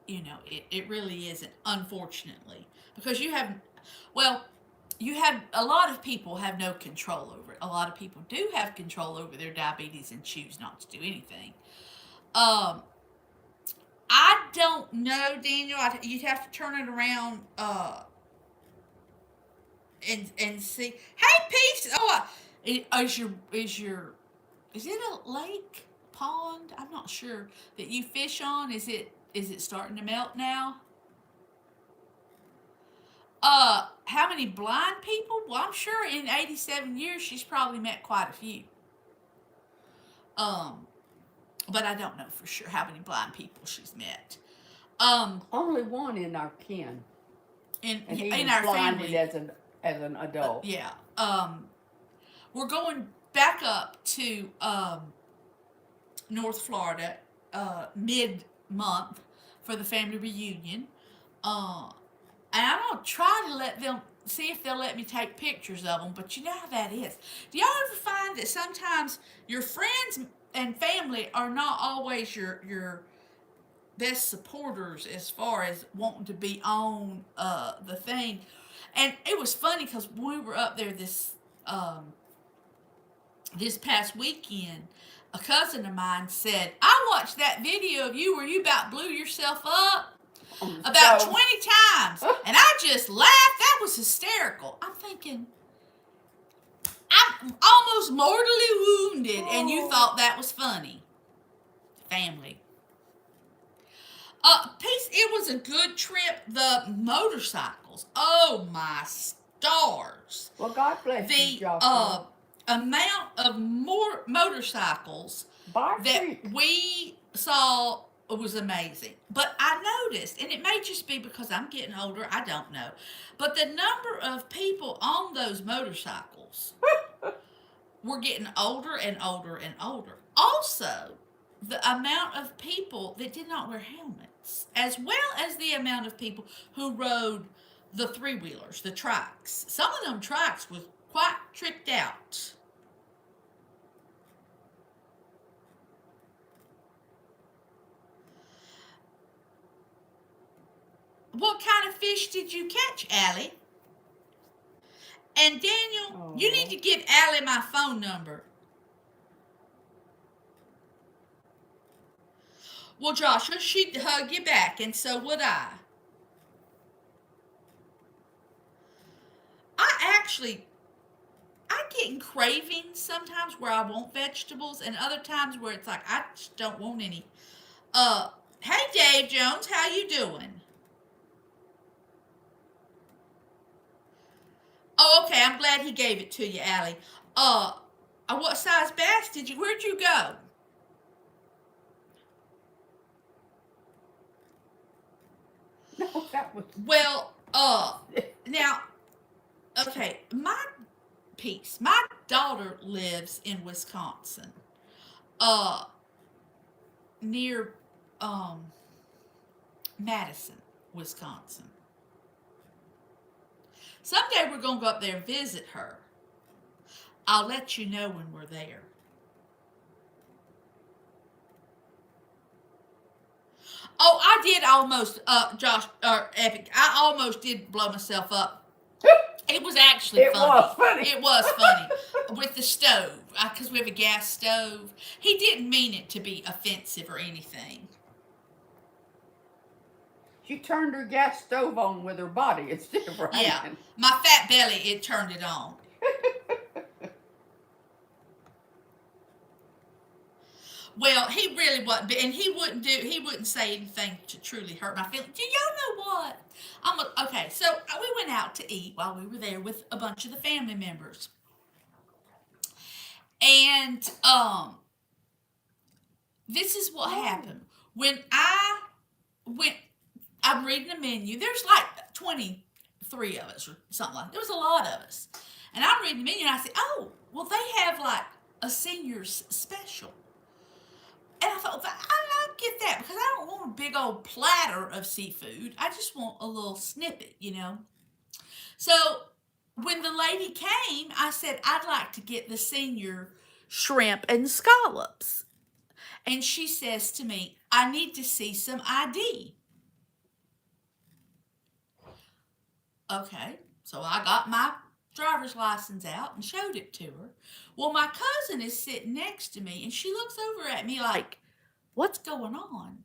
It really isn't. Unfortunately, because you have a lot of people have no control over it. A lot of people do have control over their diabetes and choose not to do anything. Um, I don't know, Daniel. You'd have to turn it around and see. Hey, peace. Oh, is it a lake pond? I'm not sure that you fish on. Is it starting to melt now? How many blind people? Well, I'm sure in 87 years she's probably met quite a few. Um, but I don't know for sure how many blind people she's met. Only one in our kin, in and he in was our blinded family, as an adult. yeah. We're going back up to North Florida mid month for the family reunion. Uh, and I'm gonna try to let them see if they'll let me take pictures of them. But you know how that is. Do y'all ever find that sometimes your friends and family are not always your best supporters as far as wanting to be on the thing? And it was funny because we were up there this past weekend. A cousin of mine said, "I watched that video of you where you about blew yourself up about So, 20 times. And I just laughed. That was hysterical." I'm thinking, I'm almost mortally wounded, and you thought that was funny. Family. Peace, it was a good trip. The motorcycles. Oh, my stars. well, God bless you, The Joshua. amount of more motorcycles Bar that Creek. we saw was amazing. But I noticed, and it may just be because I'm getting older, I don't know, but the number of people on those motorcycles were getting older and older and older. Also, the amount of people that did not wear helmets, as well as the amount of people who rode the three wheelers, the trikes. Some of them trikes was quite tricked out. What kind of fish did you catch, Allie? And Daniel, you need to give Allie my phone number. Well, Joshua, she'd hug you back, and so would I. I get cravings sometimes where I want vegetables, and other times where it's like I just don't want any. Uh, hey Dave Jones, how you doing? Oh, okay, I'm glad he gave it to you, Allie. What size bass did you? Where'd you go? No, that was. Well, now, okay, my daughter lives in Wisconsin, uh, near, um, Madison, Wisconsin. Someday we're gonna go up there and visit her. I'll let you know when we're there. Oh, I did almost, Josh, Epic. I almost did blow myself up. It was actually It funny. was funny. It was funny with the stove because we have a gas stove. He didn't mean it to be offensive or anything. She turned her gas stove on with her body instead of her Yeah, hand. my fat belly, it turned it on. Well, he really wasn't, and he wouldn't say anything to truly hurt my feelings. Do y'all know what? Okay. So we went out to eat while we were there with a bunch of the family members, and this is what happened when I went. I'm reading the menu. There's like 23 of us or something like that. There was a lot of us, and I'm reading the menu, and I said, "Oh, well, they have like a seniors special." And I thought, I'll get that because I don't want a big old platter of seafood. I just want a little snippet, you know. So when the lady came, I said, I'd like to get the senior shrimp and scallops. And she says to me, I need to see some ID. Okay, so I got my driver's license out and showed it to her. Well, my cousin is sitting next to me and she looks over at me like, what's going on?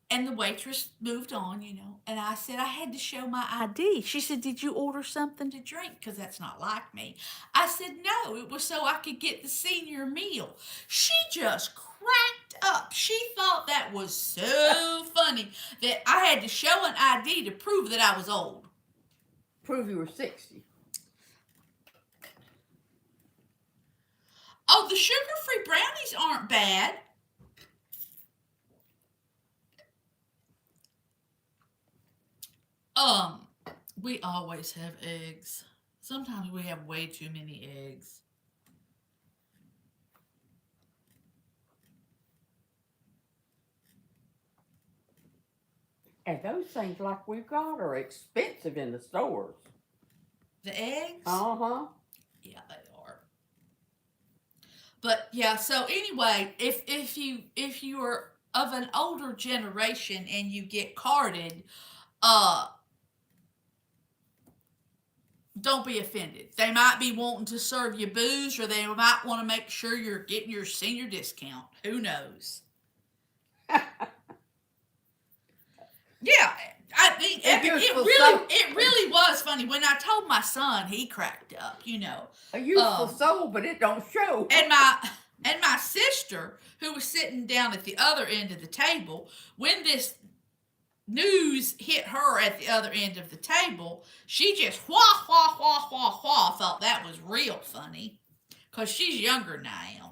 And the waitress moved on, you know, and I said I had to show my ID. She said, did you order something to drink? Because that's not like me. I said, no, it was so I could get the senior meal. She just cracked up. She thought that was so funny that I had to show an ID to prove that I was old. Prove you were 60. Oh, the sugar-free brownies aren't bad. Um, we always have eggs. Sometimes we have way too many eggs. And those things like we've got are expensive in the stores. The eggs? Uh-huh. Yeah, they are. But yeah, so anyway, if you are of an older generation and you get carded, uh don't be offended. They might be wanting to serve you booze or they might want to make sure you're getting your senior discount. Who knows? Yeah, I mean, it really was funny. When I told my son, he cracked up. You know, a youthful soul, but it don't show. And my sister, who was sitting down at the other end of the table, when this news hit her at the other end of the table, she just wah wah wah wah wah. Thought that was real funny, cause she's younger than I am.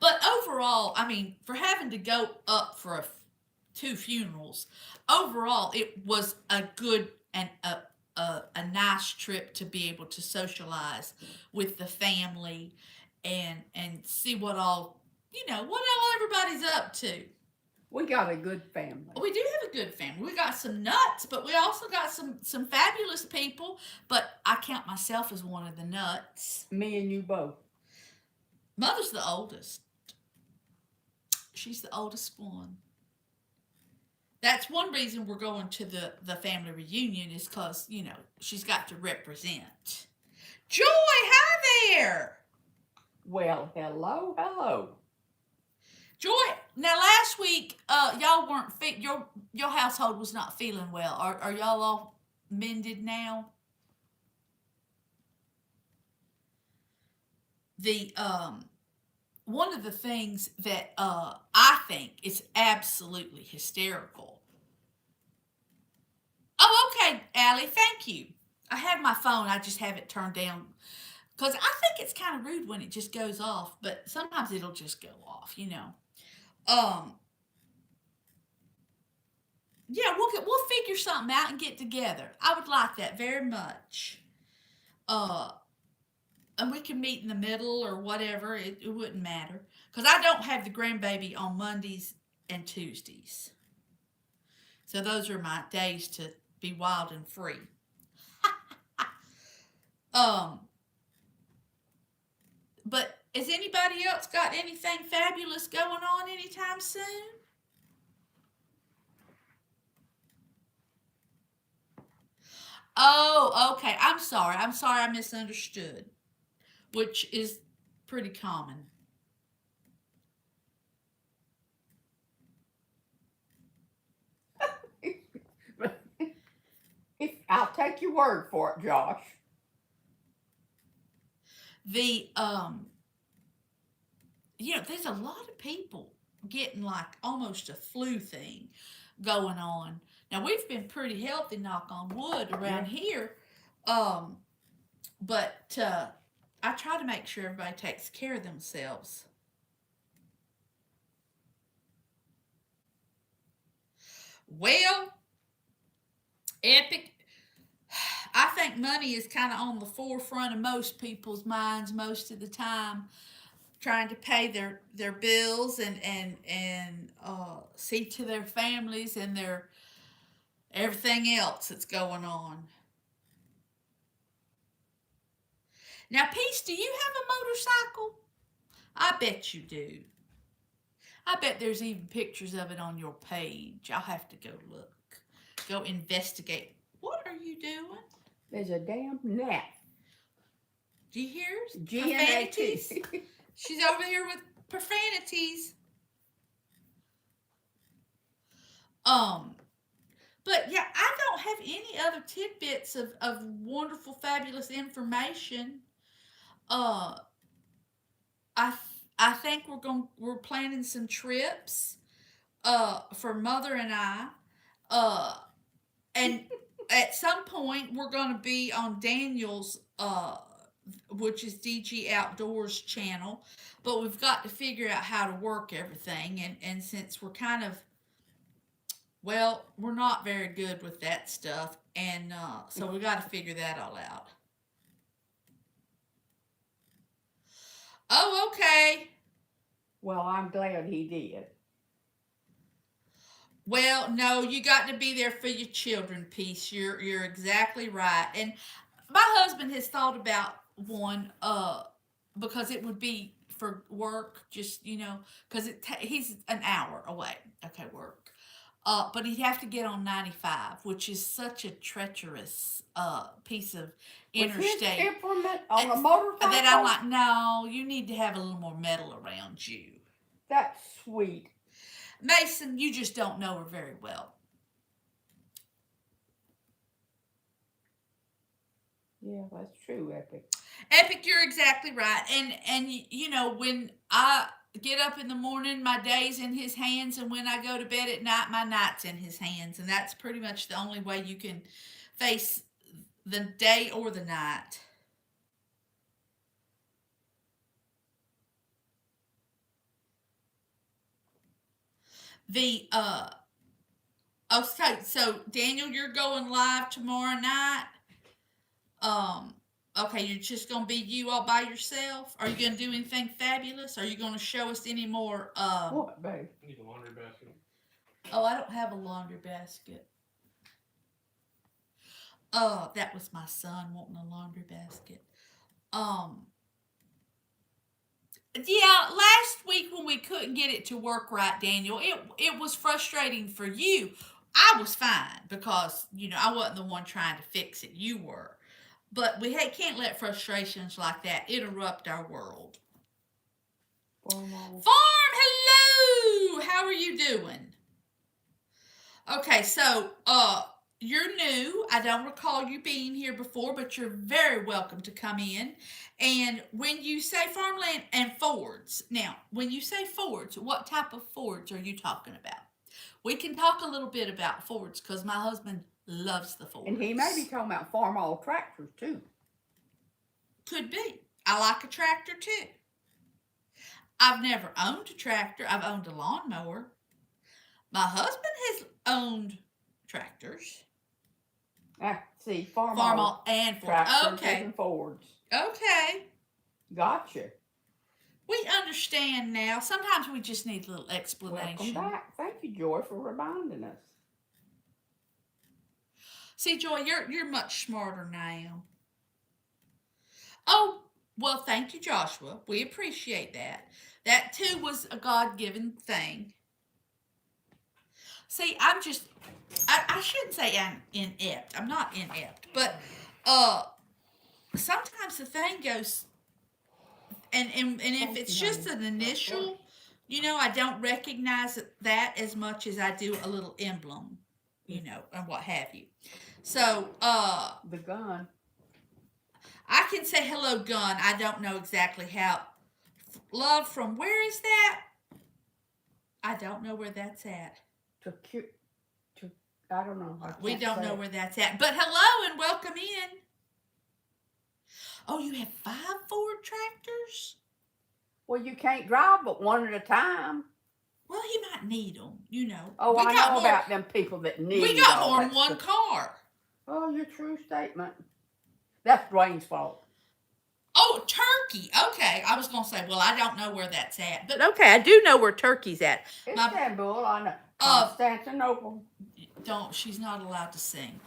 But overall, I mean, for having to go up for two funerals, overall it was a good and a nice trip to be able to socialize with the family and see what all what all everybody's up to. We got a good family. We do have a good family. We got some nuts, but we also got some fabulous people. But I count myself as one of the nuts. Me and you both. Mother's the oldest. She's the oldest one. That's one reason we're going to the family reunion is because, she's got to represent. Joy, hi there. Well, hello. Joy, now last week, y'all weren't your household was not feeling well. Are y'all all mended now? The one of the things that I think is absolutely hysterical. Oh, okay, Allie, thank you. I have my phone, I just have it turned down because I think it's kind of rude when it just goes off, but sometimes it'll just go off, Um, yeah, we'll figure something out and get together. I would like that very much. Uh, and we can meet in the middle or whatever. It wouldn't matter because I don't have the grandbaby on Mondays and Tuesdays, so those are my days to be wild and free. um, but has anybody else got anything fabulous going on anytime soon? Oh, okay. I'm sorry. I'm sorry I misunderstood, which is pretty common. If I'll take your word for it, Josh. The there's a lot of people getting like almost a flu thing going on. Now we've been pretty healthy, knock on wood, around Yeah. here. But I try to make sure everybody takes care of themselves. Well, Epic, I think money is kind of on the forefront of most people's minds most of the time, trying to pay their bills and see to their families and their everything else that's going on. Now, Peace, do you have a motorcycle? I bet you do. I bet there's even pictures of it on your page. I'll have to go look. Go investigate. What are you doing? There's a damn gnat. Do you hear G-N-A-T. profanities? She's over here with profanities. Um, but yeah, I don't have any other tidbits of wonderful, fabulous information. Uh, I I think we're planning some trips. For Mother and I. Uh, and at some point we're gonna be on Daniel's which is DG Outdoors channel, but we've got to figure out how to work everything, and since we're kind of we're not very good with that stuff, and so we got to figure that all out. Oh, okay. Well, I'm glad he did. Well, no, you got to be there for your children, Peace. You're exactly right. And my husband has thought about one because it would be for work, just because he's an hour away. Okay, work. But he'd have to get on 95, which is such a treacherous piece of With his interstate. temperament on a That I'm motorcycle, like, no, you need to have a little more metal around you. that's sweet. Mason, you just don't know her very well. Yeah, that's true, Epic. Epic, you're exactly right. And when I get up in the morning, my day's in his hands, and when I go to bed at night, my night's in his hands, and that's pretty much the only way you can face the day or the night. The Okay, so Daniel, you're going live tomorrow night. Um, okay, you're just gonna be you all by yourself. Are you gonna do anything fabulous? Are you gonna show us any more? What, babe? Need a laundry basket. Oh, I don't have a laundry basket. That was my son wanting a laundry basket. Um, yeah, last week when we couldn't get it to work right, Daniel, it was frustrating for you. I was fine because I wasn't the one trying to fix it. You were, but can't let frustrations like that interrupt our world. Farm, hello. How are you doing? Okay, so you're new. I don't recall you being here before, but you're very welcome to come in. And when you say farmland and Fords, now, when you say Fords, what type of Fords are you talking about? We can talk a little bit about Fords because my husband loves the Fords. and he may be talking about farm all tractors too. Could be. I like a tractor too. I've never owned a tractor. I've owned a lawnmower. My husband has owned tractors. See, farm all and Fords. tractors Okay. and Fords. Okay. Gotcha. We understand now. Sometimes we just need a little explanation. Welcome back. Thank you, Joy, for reminding us. See, Joy, you're much smarter now. Oh, well, thank you, Joshua. We appreciate that. That too was a God-given thing. See, I shouldn't say I'm inept. I'm not inept, but sometimes the thing goes, and if Thank it's you, just honey. an initial, I don't recognize that as much as I do a little emblem, and what have you. So, The gun. I can say hello, gun. I don't know exactly how. Love from where is that? I don't know where that's at. To cute. To I don't know. I We can't don't say know it. where that's at. But hello and welcome in. Oh, you have 5 Ford tractors? Well, you can't drive but one at a time. Well, he might need them. Oh, We I got know more. about them people that We need got all more than that one stuff. car. Oh, your true statement. That's Dwayne's fault. Oh, Turkey. Okay, I was gonna say, well, I don't know where that's at, but okay, I do know where Turkey's at. Istanbul, I know. Uh, Constantinople. don't. She's not allowed to sing.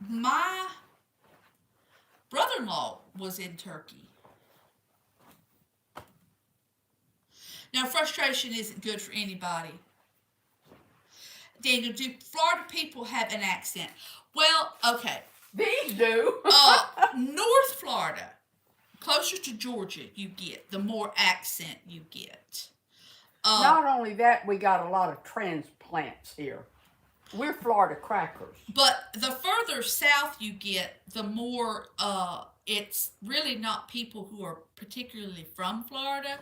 My brother-in-law was in Turkey. Now, frustration isn't good for anybody. Daniel, do Florida people have an accent? Well, okay. These do. North Florida, closer to Georgia, you get the more accent you get. Not only that, we got a lot of transplants here. We're Florida crackers. But the further south you get, the more it's really not people who are particularly from Florida,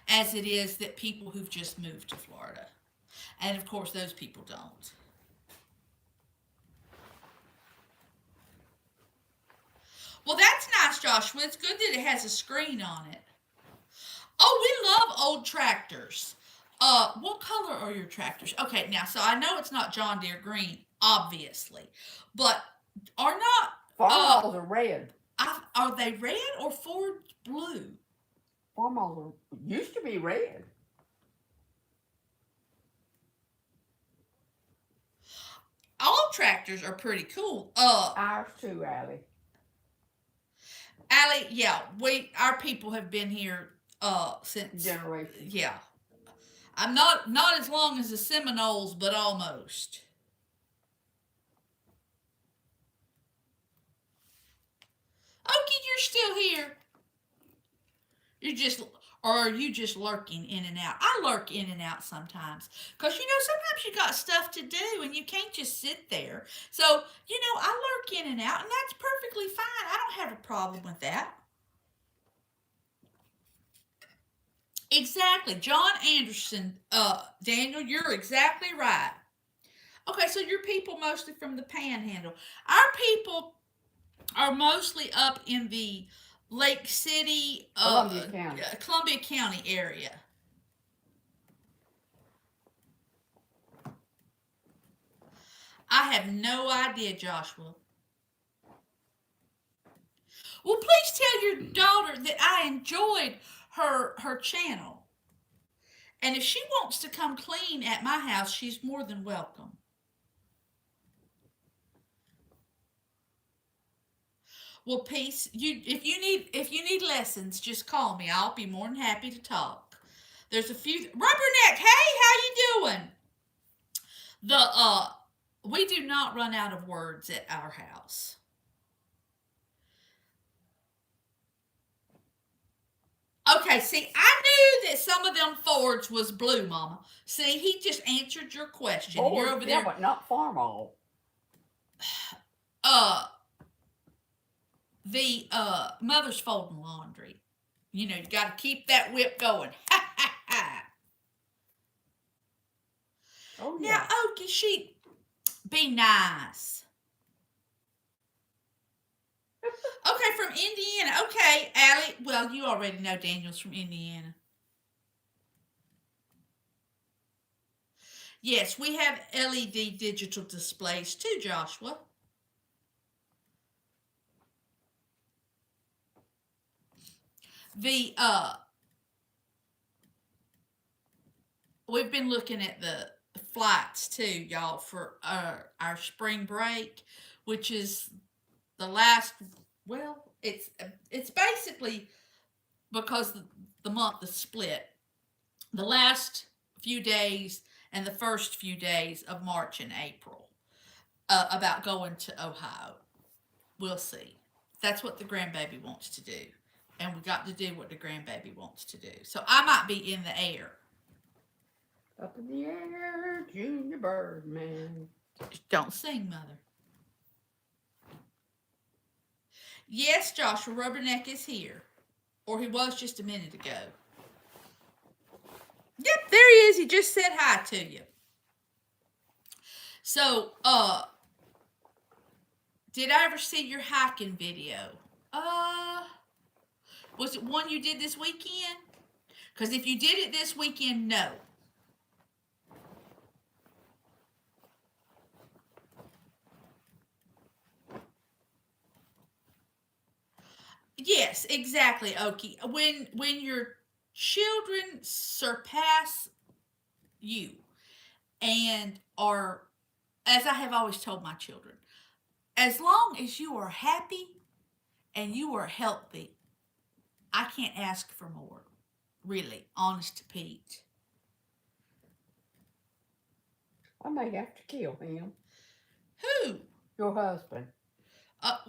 as it is that people who've just moved to Florida. And of course, those people don't. Well, that's nice, Joshua. It's good that it has a screen on it. Oh, we love old tractors. What color are your tractors? Okay, now, so I know it's not John Deere green, obviously, but are not Farmers are red. are they red or Ford blue? Farmers used to be red. All tractors are pretty cool. Ours too, Allie. Allie, yeah, our people have been here since Generations. yeah. I'm not as long as the Seminoles, but almost. Okie, you're still here. Or are you just lurking in and out? I lurk in and out sometimes. Because, sometimes you got stuff to do and you can't just sit there. So, I lurk in and out, and that's perfectly fine. I don't have a problem with that. Exactly. John Anderson, Daniel, you're exactly right. Okay, so your people mostly from the Panhandle. Our people are mostly up in the Lake City, Columbia County area. I have no idea, Joshua. Well, please tell your daughter that I enjoyed her channel. And if she wants to come clean at my house, she's more than welcome. Well, peace. If you need lessons, just call me. I'll be more than happy to talk. There's a few Rubberneck. Hey, how you doing? We do not run out of words at our house. Okay, see, I knew that some of them Fords was blue, Mama. See, he just answered your question. Ford, You're over there. Yeah, but not Farmall. The mother's folding laundry. You got to keep that whip going. Ha ha ha. Oh yeah. Now, Okie, she be nice. Okay, from Indiana. Okay, Allie. Well, you already know Daniel's from Indiana. Yes, we have LED digital displays too, Joshua. The we've been looking at the flights too, y'all, for our spring break, which is the last. Well, it's basically because the month is split. The last few days and the first few days of March and April about going to Ohio. We'll see. That's what the grandbaby wants to do. And we got to do what the grandbaby wants to do. So I might be in the air. Up in the air, Junior Birdman. Don't sing, Mother. Yes, Joshua Rubberneck is here. Or he was just a minute ago. Yep, there he is. He just said hi to you. So, did I ever see your hiking video? Was it one you did this weekend? Because if you did it this weekend, no. Yes, exactly, Okie. When your children surpass you and are, as I have always told my children, as long as you are happy and you are healthy, I can't ask for more. Really, honest to Pete. I may have to kill him. Who? Your husband.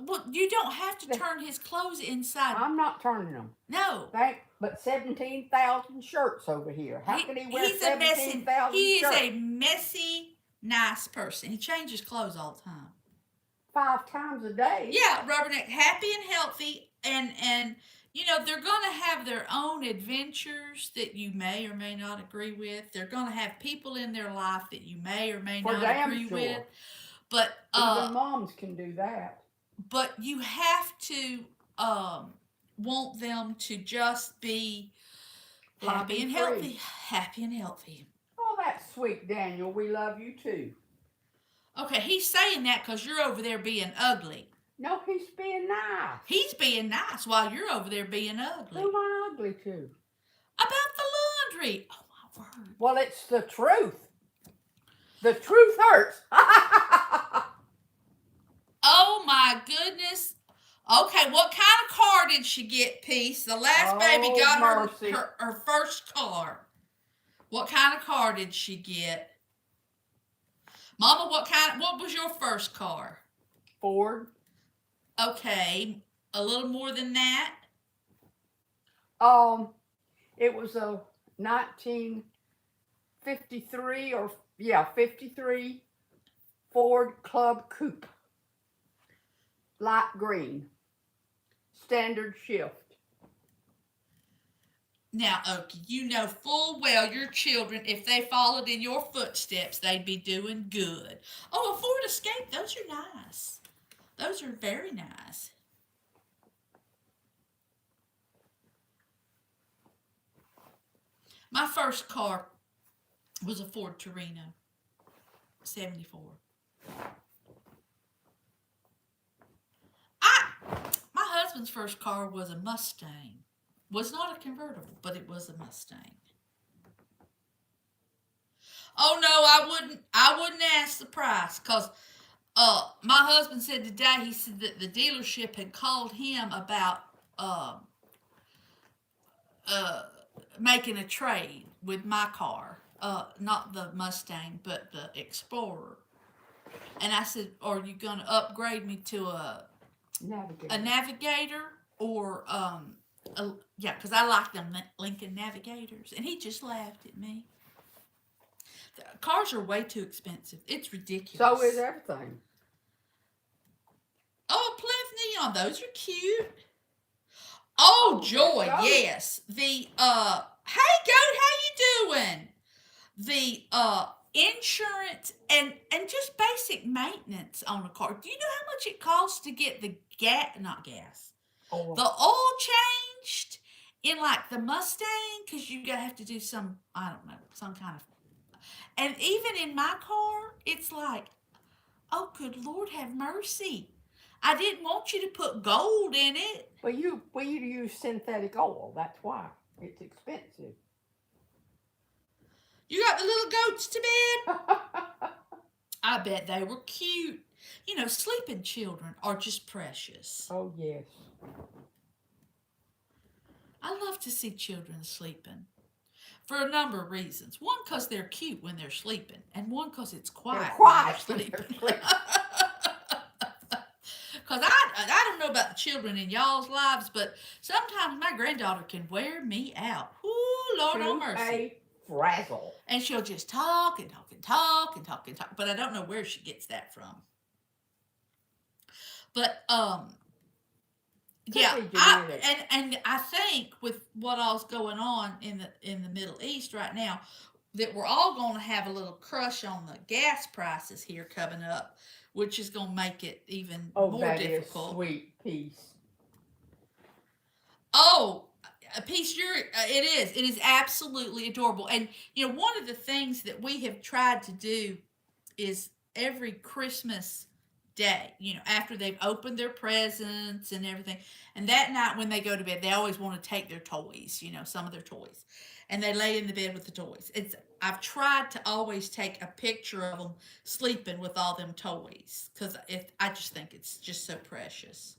Well, you don't have to turn his clothes inside. I'm not turning them. No. But 17,000 shirts over here. How can he wear 17,000 shirts? He is a messy, nice person. He changes clothes all the time. 5 times a day. Yeah, Rubberneck, happy and healthy, and you know they're gonna have their own adventures that you may or may not agree with. They're gonna have people in their life that you may or may not agree with. But even moms can do that. But you have to want them to just be happy and healthy. Happy and healthy. Oh, that's sweet, Daniel. We love you too. Okay, he's saying that because you're over there being ugly. No, he's being nice. He's being nice while you're over there being ugly. Who am I ugly to? About the laundry. Oh, my word. Well, it's the truth. The truth hurts. Oh, my goodness. Okay, what kind of car did she get, Peace? The last baby got her first car. What kind of car did she get? Mama, what was your first car? Ford. Okay, a little more than that? It was a 1953 53 Ford Club Coupe. Light green. Standard shift. Now, Okie, you know full well your children, if they followed in your footsteps, they'd be doing good. Oh, a Ford Escape, those are nice. Those are very nice. My first car was a Ford Torino, 74. My husband's first car was a Mustang. Was not a convertible, but it was a Mustang. Oh no, I wouldn't ask the price because my husband said today, he said that the dealership had called him about making a trade with my car. Not the Mustang, but the Explorer. And I said, are you going to upgrade me to a Navigator or because I like them Lincoln Navigators. And he just laughed at me. The cars are way too expensive. It's ridiculous. So is everything. Oh, Plymouth Neon, those are cute. Oh, joy, yes. The hey Goat, how you doing? The insurance and just basic maintenance on a car. Do you know how much it costs to get the the oil changed in like the Mustang? Because you gotta have to do some, I don't know, some kind of. And even in my car, it's like, oh, good Lord, have mercy. I didn't want you to put gold in it. Well, you use synthetic oil. That's why it's expensive. You got the little goats to bed? I bet they were cute. You know, sleeping children are just precious. Oh, yes. I love to see children sleeping. for a number of reasons. One, because they're cute when they're sleeping, and one, because it's They're quiet when they're quiet when sleeping. they're sleeping. Because I don't know about the children in y'all's lives, but sometimes my granddaughter can wear me out. Whoo, Lord To on mercy. a frazzle. And she'll just talk and talk and talk and talk and talk. But I don't know where she gets that from. But Could yeah, be genetic. and I think with what all's going on in the Middle East right now, that we're all going to have a little crush on the gas prices here coming up, which is going to make it even Oh, more that difficult. is sweet peace. Oh, a piece you're it is absolutely adorable. And you know, one of the things that we have tried to do is every Christmas day, you know, after they've opened their presents and everything, and that night when they go to bed, they always want to take their toys, you know, some of their toys, and they lay in the bed with the toys. It's I've tried to always take a picture of them sleeping with all them toys because I just think it's just so precious.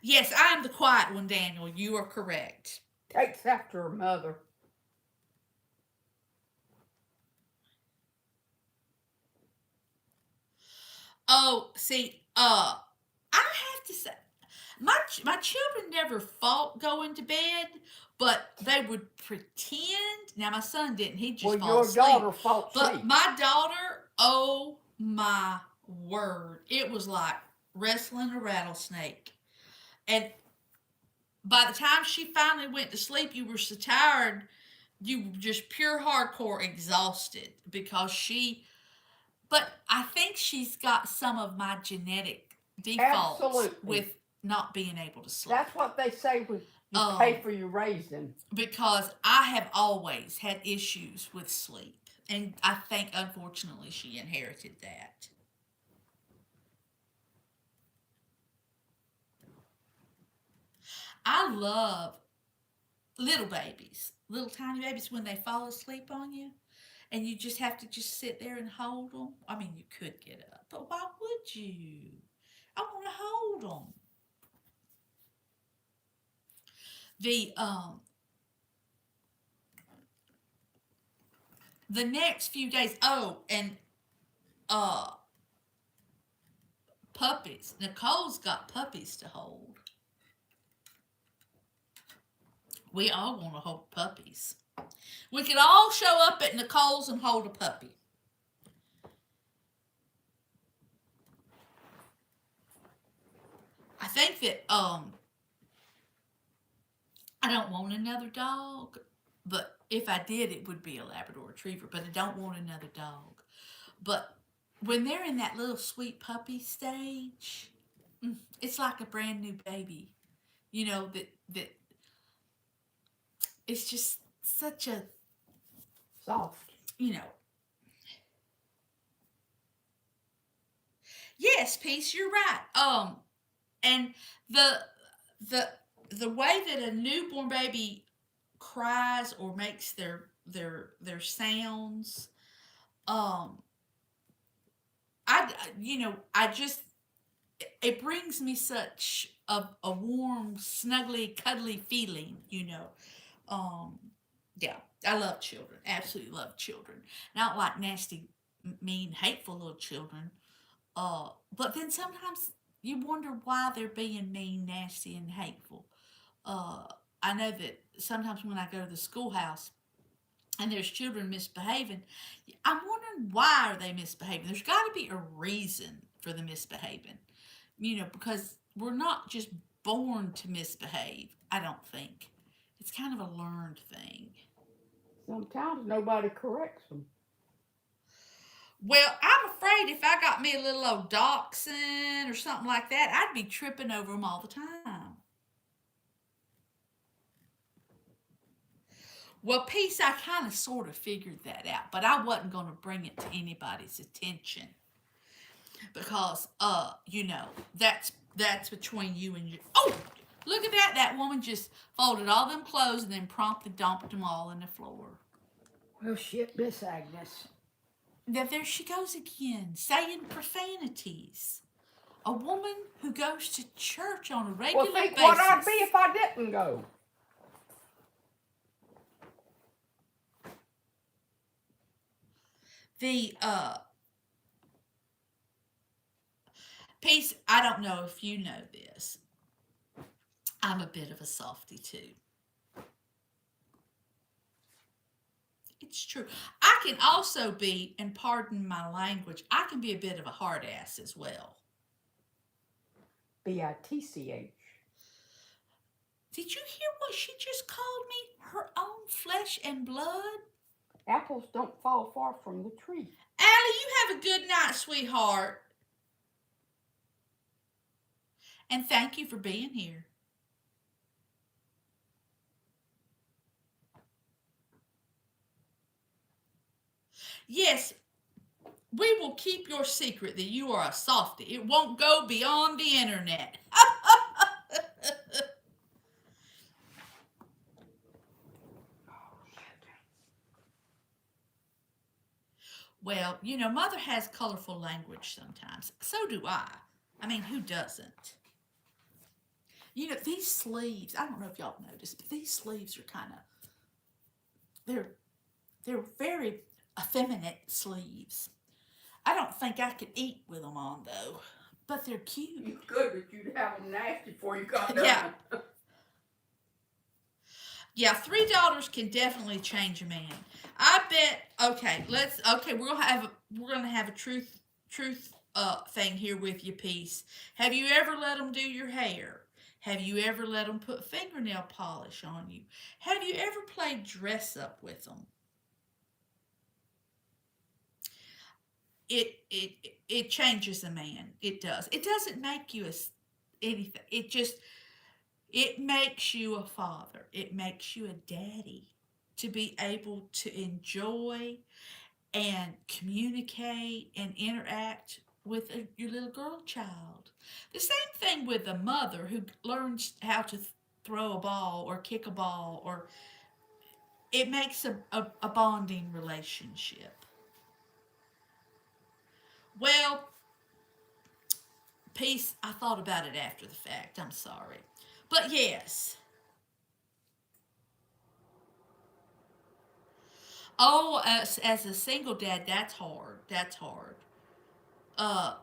Yes, I am the quiet one, Daniel. You are correct. Takes after her mother. Oh, see, I have to say, my children never fought going to bed, but they would pretend. Now my son didn't; he just Well, fall your asleep. daughter fought But sleep. my daughter, oh my word, it was like wrestling a rattlesnake. And by the time she finally went to sleep, you were so tired, you were just pure hardcore exhausted because she. But I think she's got some of my genetic defaults Absolutely. with not being able to sleep. That's what they say when you Um, pay for your raising. because I have always had issues with sleep. And I think, unfortunately, she inherited that. I love little babies, little tiny babies, when they fall asleep on you and you just have to just sit there and hold them. I mean, you could get up, but why would you? I want to hold them. The the next few days. Oh, and uh puppies. Nicole's got puppies to hold. We all want to hold puppies. We could all show up at Nicole's and hold a puppy. I think that I don't want another dog, but if I did, it would be a Labrador Retriever. But I don't want another dog. But when they're in that little sweet puppy stage, it's like a brand new baby. You know that it's just such a Soft. you know. Yes, Peace, you're right. And the the the way that a newborn baby cries or makes their sounds, um, I just it brings me such a warm, snuggly, cuddly feeling. Um, yeah, I love children. Absolutely love children. Not like nasty, mean, hateful little children. But then sometimes you wonder why they're being mean, nasty, and hateful. Uh, I know that sometimes when I go to the schoolhouse and there's children misbehaving, I'm wondering why are they misbehaving. There's got to be a reason for the misbehaving. Because we're not just born to misbehave. I don't think it's kind of a learned thing. Sometimes nobody corrects them. Well, I'm afraid if I got me a little old dachshund or something like that, I'd be tripping over them all the time. Well, Peace, I kind of sort of figured that out, but I wasn't going to bring it to anybody's attention because, that's between you and you. Oh, look at that! That woman just folded all them clothes and then promptly dumped them all on the floor. Well, shit, Miss Agnes. Now there she goes again, saying profanities. A woman who goes to church on a Well, regular think basis. what I'd be if I didn't go. The piece, I don't know if you know this. I'm a bit of a softy too. It's true. I can also be, and pardon my language, I can be a bit of a hard ass as well. BITCH. Did you hear what she just called me? Her own flesh and blood? Apples don't fall far from the tree. Allie, you have a good night, sweetheart. And thank you for being here. Yes, we will keep your secret that you are a softie. It won't go beyond the internet. Well, you know, Mother has colorful language sometimes. So do I. I mean, who doesn't? You know, these sleeves, I don't know if y'all noticed, but these sleeves are kind of, they're very effeminate sleeves. I don't think I could eat with them on, though. But they're cute. You could, but you'd have them nasty before you got done. Yeah. Yeah, $3 can definitely change a man. I bet. Okay, we're gonna have a truth thing here with you, Peace. Have you ever let them do your hair? Have you ever let them put fingernail polish on you? Have you ever played dress up with them? It changes a man. It does. It doesn't make you anything. It makes you a father. It makes you a daddy to be able to enjoy and communicate and interact with your little girl child. The same thing with a mother who learns how to throw a ball or kick a ball, or it makes a bonding relationship. Well, Peace, I thought about it after the fact. I'm sorry. But yes. Oh, as a single dad, that's hard. That's hard. Uh,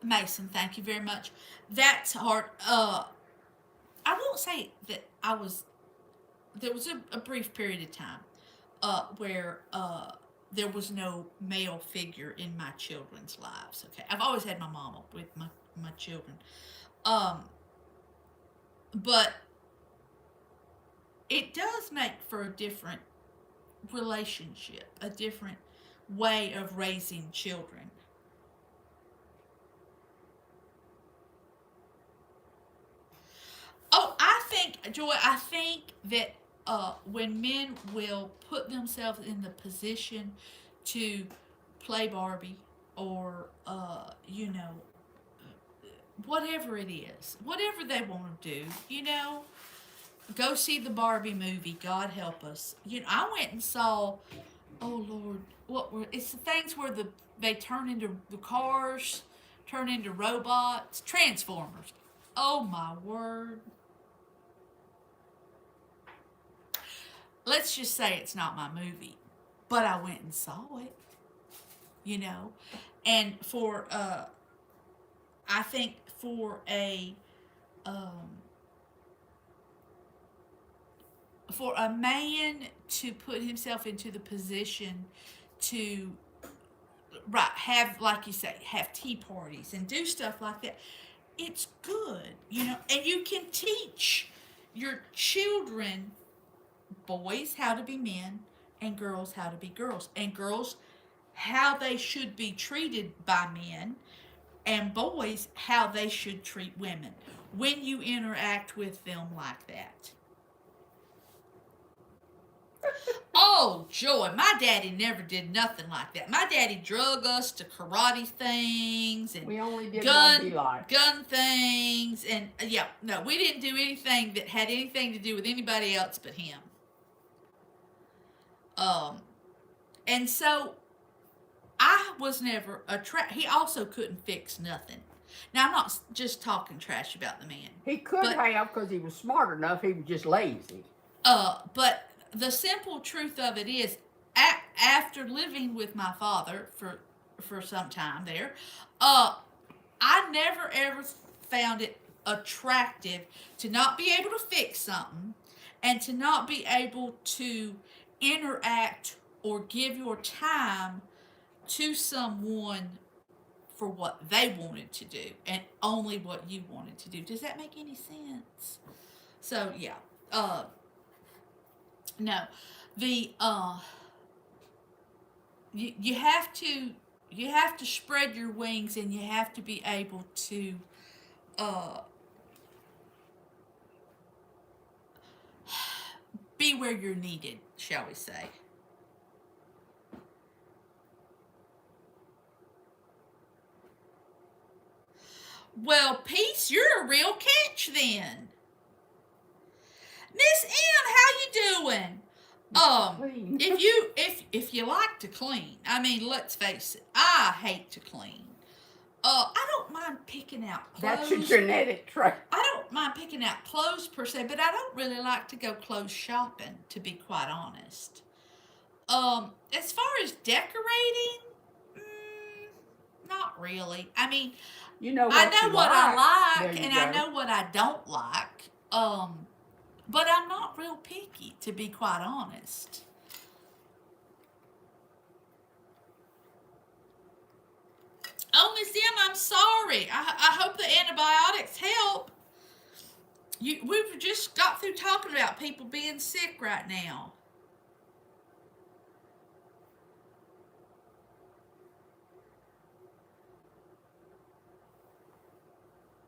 Mason, thank you very much. That's hard. I won't say that I was. There was a brief period of time, where there was no male figure in my children's lives. Okay, I've always had my mama with my children, um, but it does make for a different relationship, a different way of raising children. Oh, I think that when men will put themselves in the position to play Barbie or, whatever it is, whatever they want to do, go see the Barbie movie, God help us. I went and saw, oh Lord, it's the things where they turn into the cars, turn into robots, Transformers. Oh my word. Let's just say it's not my movie, but I went and saw it, and I think um, for a man to put himself into the position to, right, have, like you say, have tea parties and do stuff like that, it's good, and you can teach your children, boys how to be men and girls how to be girls, and girls how they should be treated by men, and boys how they should treat women when you interact with them like that. Oh, joy. My daddy never did nothing like that. My daddy drug us to karate things and we only did gun things. And yeah, no, we didn't do anything that had anything to do with anybody else but him. And so I was never he also couldn't fix nothing. Now, I'm not just talking trash about the man, He could but have because he was smart enough. He was just lazy. but the simple truth of it is, after living with my father for some time there, I never ever found it attractive to not be able to fix something and to not be able to interact or give your time to someone for what they wanted to do and only what you wanted to do. Does that make any sense? So yeah, uh, no, the you have to spread your wings and you have to be able to uh, be where you're needed, shall we say. Well, Peace, you're a real catch then. Miss M, how you doing? Clean. If you like to clean, I mean, let's face it, I hate to clean. I don't mind picking out That's your clothes. genetic trait. I don't mind picking out clothes per se, but I don't really like to go clothes shopping, to be quite honest. As far as decorating, not really. I mean, You know I what know you what like. I There like you and go. I know what I don't like. But I'm not real picky, to be quite honest. Oh, Miss M, I'm sorry. I hope the antibiotics help. We've just got through talking about people being sick right now.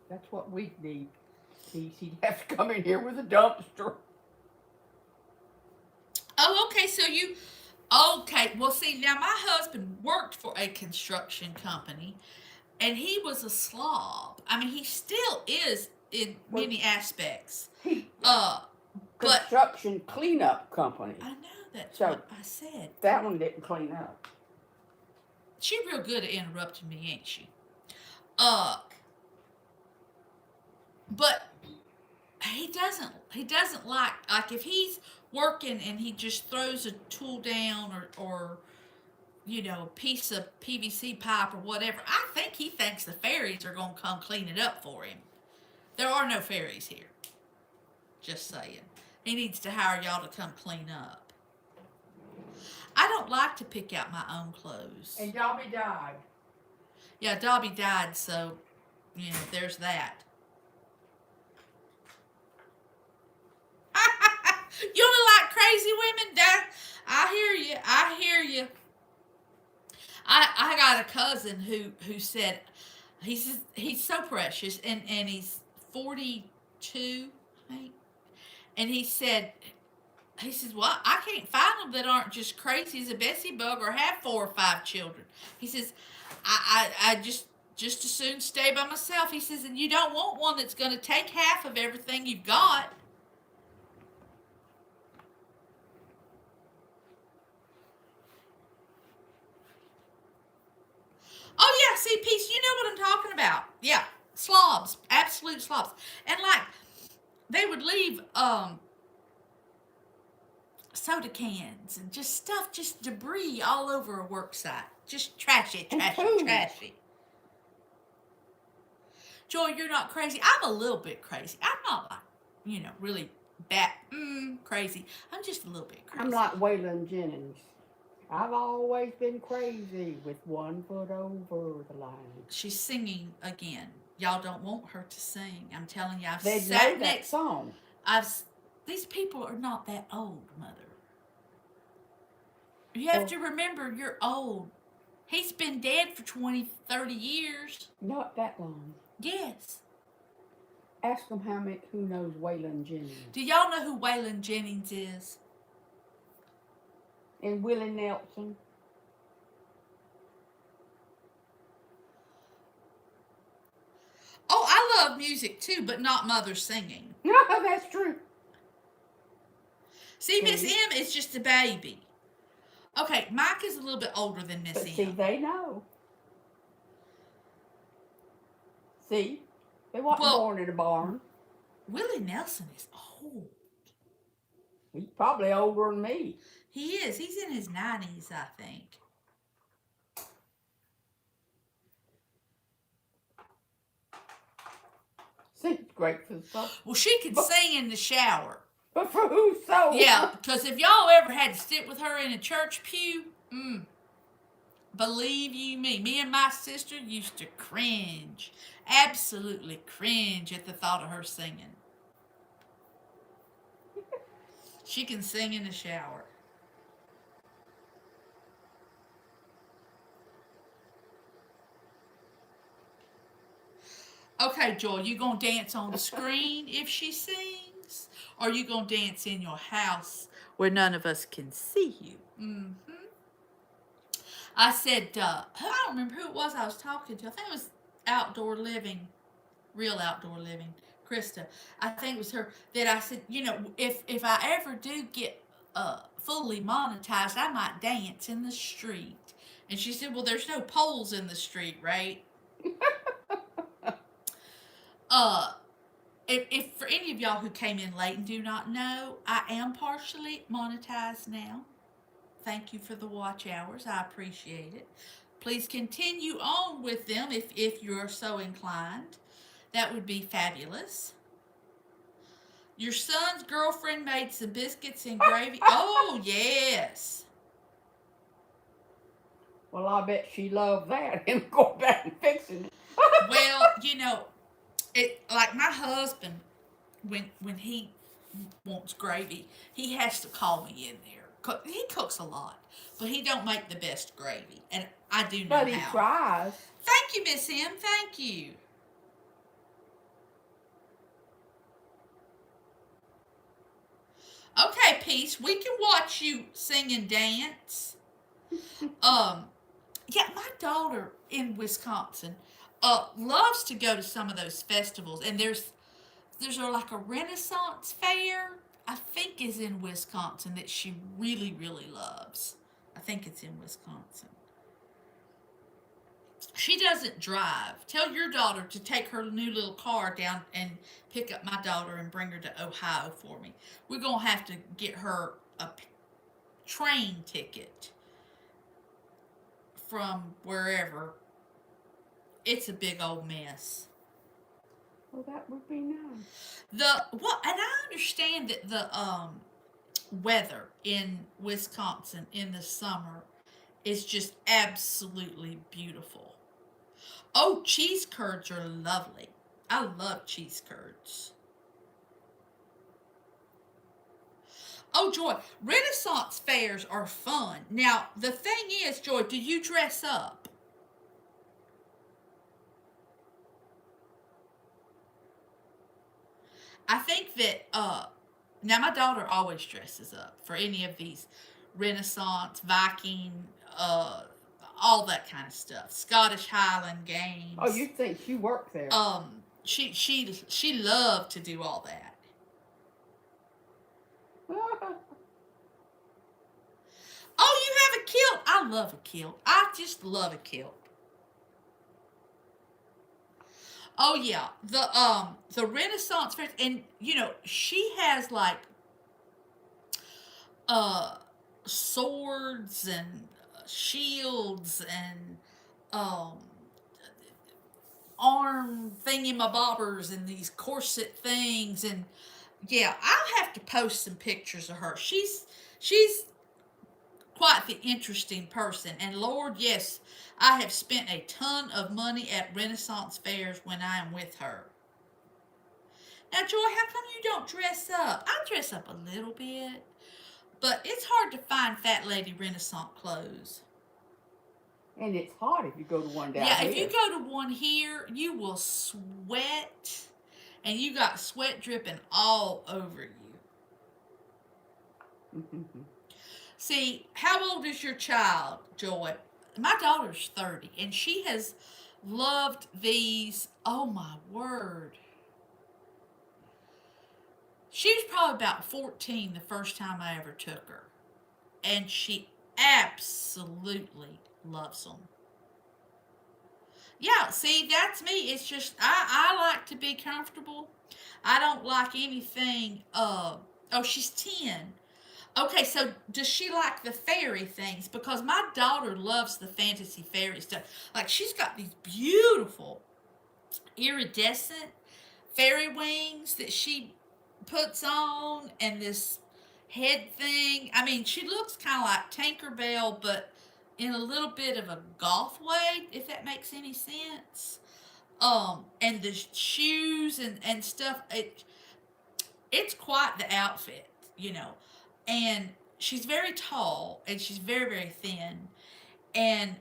That's what we need. He'd have to come in here with a dumpster. Oh, okay. Okay. Well, see, now my husband worked for a construction company, and he was a slob. I mean, he still is in Well, many aspects. He Uh, but construction cleanup company. I know that's So what I said. that one didn't clean up. She's real good at interrupting me, ain't she? Uh, but he doesn't like if he's working and he just throws a tool down or a piece of PVC pipe or whatever. I think he thinks the fairies are gonna come clean it up for him. There are no fairies here. Just saying. He needs to hire y'all to come clean up. I don't like to pick out my own clothes. And Dobby died. Yeah, Dobby died, so there's that. You only like crazy women? I hear you. I hear you. I got a cousin who said he's so precious and he's 42, I think. And he says, well, I can't find them that aren't just crazy as a Bessie bug or have 4 or 5 children. He says, I just as soon stay by myself. He says, and you don't want one that's going to take half of everything you've got. Oh yeah, see, Peace, you know what I'm talking about. Yeah, slobs, absolute slobs, and like they would leave soda cans and just stuff, just debris all over a work site, just trashy, trashy. Joy, you're not crazy. I'm a little bit crazy. I'm not like really bad crazy. I'm just a little bit crazy. I'm like Waylon Jennings. I've always been crazy with one foot over the line. She's singing again. Y'all don't want her to sing. I'm telling you, I've They sat know that next. song. These people are not that old, Mother. You have to remember, you're old. He's been dead for 20, 30 years. Not that long. Yes. Ask them who knows Waylon Jennings. Do y'all know who Waylon Jennings is? And Willie Nelson. Oh, I love music too, but not Mother singing. No, that's true. See, Miss M is just a baby. Okay, Mike is a little bit older than Miss M. See, they know. See? They wasn't Well, born in a barn. Willie Nelson is old. He's probably older than me. He is. He's in his 90s, I think. Seems great for the soul. Well, she could sing in the shower. But for whose soul? Yeah, because if y'all ever had to sit with her in a church pew, believe you me and my sister used to cringe. Absolutely cringe at the thought of her singing. She can sing in the shower. Okay, Joy, you gonna dance on the screen if she sings? Or you gonna dance in your house where none of us can see you? I said, I don't remember who it was I was talking to. I think it was Outdoor Living, Real Outdoor Living, Krista. I think it was her that I said, if I ever do get fully monetized, I might dance in the street. And she said, well, there's no poles in the street, right? If for any of y'all who came in late and do not know, I am partially monetized now. Thank you for the watch hours. I appreciate it. Please continue on with them if you're so inclined. That would be fabulous. Your son's girlfriend made some biscuits and gravy. Oh, yes. Well, I bet she loved that and go back and fixing it. Well, it like my husband, when he wants gravy, he has to call me in there. He cooks a lot, but he don't make the best gravy, and I do know But he how. tries. Thank you, Miss M. Thank you. Okay, Peace, we can watch you sing and dance. Yeah, my daughter in Wisconsin loves to go to some of those festivals, and there's like a Renaissance fair, I think is in Wisconsin, that she really, really loves. I think it's in Wisconsin. She doesn't drive. Tell your daughter to take her new little car down and pick up my daughter and bring her to Ohio for me. We're going to have to get her a train ticket from wherever. It's a big old mess. Well, that would be nice. And I understand that the weather in Wisconsin in the summer is just absolutely beautiful. Oh, cheese curds are lovely. I love cheese curds. Oh, Joy, Renaissance fairs are fun. Now, the thing is, Joy, do you dress up? I think that, now my daughter always dresses up for any of these Renaissance, Viking, all that kind of stuff. Scottish Highland games. Oh, you think she worked there? She loved to do all that. Oh, you have a kilt. I love a kilt. I just love a kilt. Oh yeah, the Renaissance fair, and she has like swords and shields and arm thingy-mabobbers and these corset things, and yeah, I'll have to post some pictures of her. She's quite the interesting person, and Lord, yes, I have spent a ton of money at Renaissance fairs when I am with her. Now, Joy, how come you don't dress up? I dress up a little bit, but it's hard to find fat lady Renaissance clothes. And it's hot if you go to one down Yeah, here. if you go to one here, you will sweat, and you got sweat dripping all over you. See, how old is your child, Joy? My daughter's 30, and she has loved these. Oh, my word. She was probably about 14 the first time I ever took her, and she absolutely loves them. Yeah, see, that's me. It's just I like to be comfortable. I don't like anything. Oh, she's 10. Okay, so does she like the fairy things? Because my daughter loves the fantasy fairy stuff. Like she's got these beautiful iridescent fairy wings that she puts on, and this head thing. I mean, she looks kind of like Tinkerbell, but in a little bit of a goth way, if that makes any sense. And the shoes and stuff. It's quite the outfit, you know. And she's very tall and she's very, very thin. And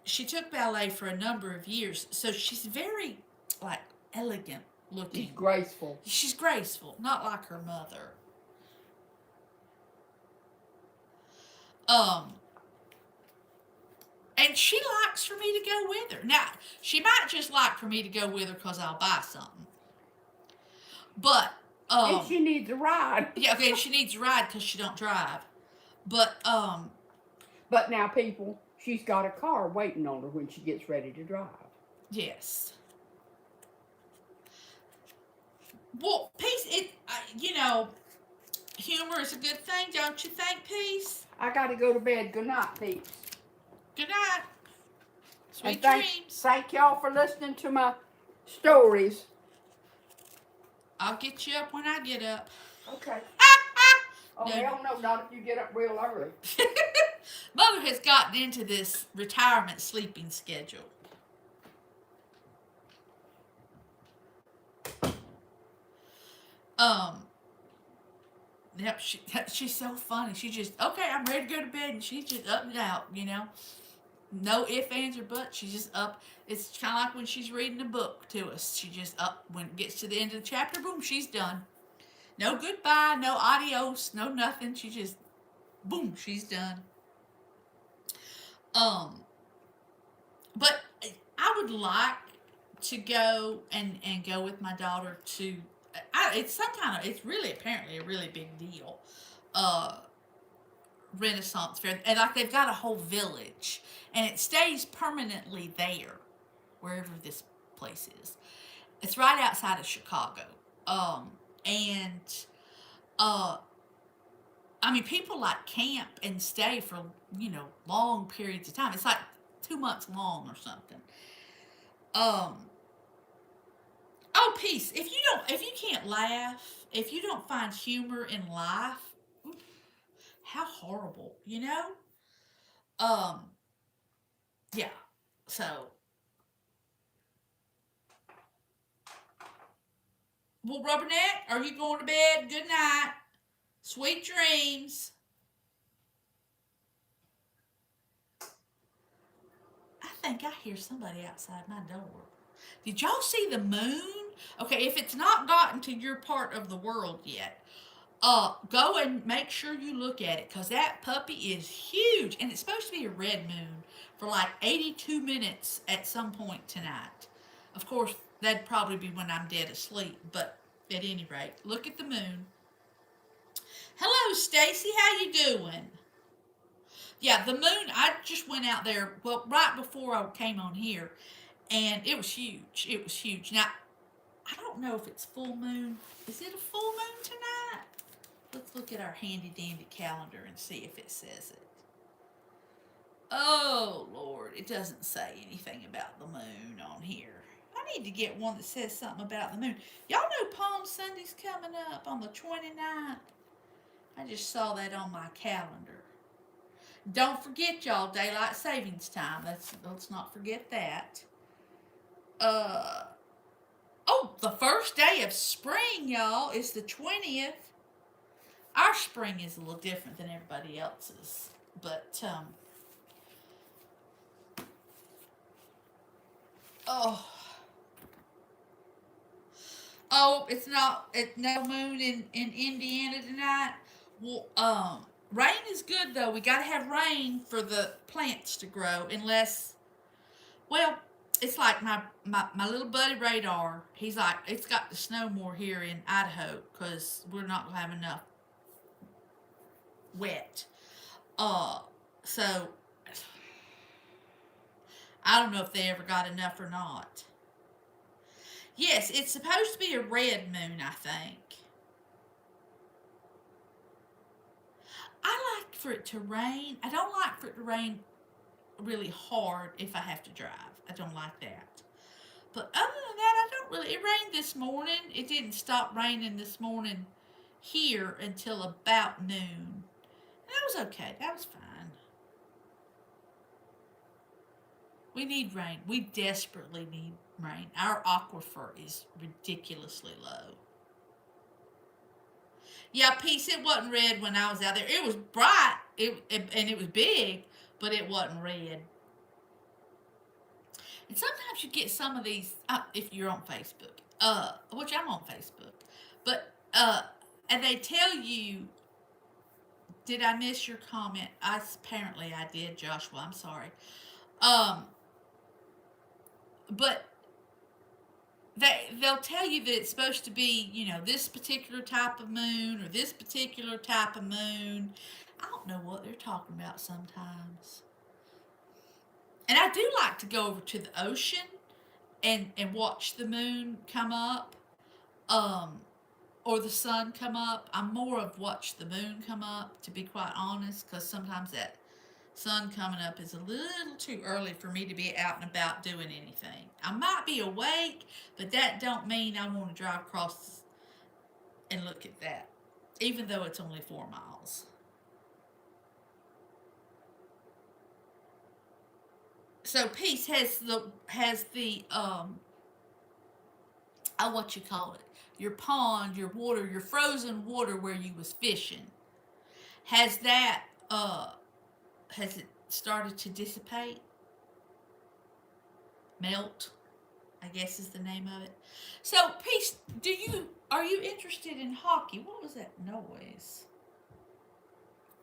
she took ballet for a number of years. So she's very, like, elegant She's looking. graceful. She's graceful, not like her mother. Um, and she likes for me to go with her. Now, she might just like for me to go with her because I'll buy something. But, And she needs a ride. yeah, okay, she needs a ride because she don't drive. But, But now, people, she's got a car waiting on her when she gets ready to drive. yes. Well, peace, you know, humor is a good thing, don't you think, Peace? I got to go to bed. Good night, peeps. Good night. Sweet And dreams. thank y'all for listening to my stories. I'll get you up when I get up. Okay. Oh, No. hell no, not if you get up real early. Mother has gotten into this retirement sleeping schedule. Yep, she's so funny. She just, okay, I'm ready to go to bed, and she's just up and out, you know. No ifs, ands, or buts. She's just up. It's kind of like when she's reading a book to us. She just up. When it gets to the end of the chapter, boom, she's done. No goodbye, no adios, no nothing. She just, boom, she's done. But I would like to go and go with my daughter to. It's some kind of. It's really apparently a really big deal. Renaissance fair, and like they've got a whole village, and it stays permanently there, wherever this place is. It's right outside of Chicago, and I mean, people like camp and stay for long periods of time. It's like 2 months long or something. Oh, peace. If you can't laugh, if you don't find humor in life, how horrible, you know? Um, yeah. So, well, Rubberneck, are you going to bed? Good night. Sweet dreams. I think I hear somebody outside my door. Did y'all see the moon? Okay, if it's not gotten to your part of the world yet, go and make sure you look at it, because that puppy is huge, and it's supposed to be a red moon for like 82 minutes at some point tonight. Of course, that'd probably be when I'm dead asleep, but at any rate, look at the moon. Hello, Stacy. How you doing? Yeah, the moon. I just went out there. Well, right before I came on here, and it was huge. It was huge. Now, I don't know if it's full moon. Is it a full moon tonight? Let's look at our handy dandy calendar and see if it says it. Oh, Lord, it doesn't say anything about the moon on here. I need to get one that says something about the moon. Y'all know Palm Sunday's coming up on the 29th. I just saw that on my calendar. Don't forget, y'all, daylight savings time. Let's not forget that. Oh, the first day of spring, y'all, is the 20th. Our spring is a little different than everybody else's, but oh, it's no moon in Indiana tonight. Well, rain is good though. We gotta have rain for the plants to grow, unless, well, it's like my little buddy Radar. He's like, it's got to snow more here in Idaho because we're not gonna have enough wet. So I don't know if they ever got enough or not. Yes, it's supposed to be a red moon, I think. I like for it to rain. I don't like for it to rain really hard if I have to drive. I don't like that. But other than that, I don't really. It rained this morning. It didn't stop raining this morning here until about noon. And that was okay. That was fine. We need rain. We desperately need rain. Our aquifer is ridiculously low. Yeah, Peace, it wasn't red when I was out there. It was bright, and it was big, but it wasn't red. And sometimes you get some of these, if you're on Facebook, which I'm on Facebook, but, and they tell you, did I miss your comment? Apparently I did, Joshua, I'm sorry. Um, but they'll tell you that it's supposed to be, this particular type of moon or this particular type of moon. I don't know what they're talking about sometimes. And I do like to go over to the ocean and watch the moon come up, um, or the sun come up. I'm more of watch the moon come up, to be quite honest, because sometimes that sun coming up is a little too early for me to be out and about doing anything. I might be awake, but that don't mean I want to drive across and look at that, even though it's only 4 miles. So Peace has the what you call it, your pond, your water, your frozen water where you was fishing. Has that has it started to dissipate? Melt, I guess is the name of it. So, Peace, are you interested in hockey? What was that noise?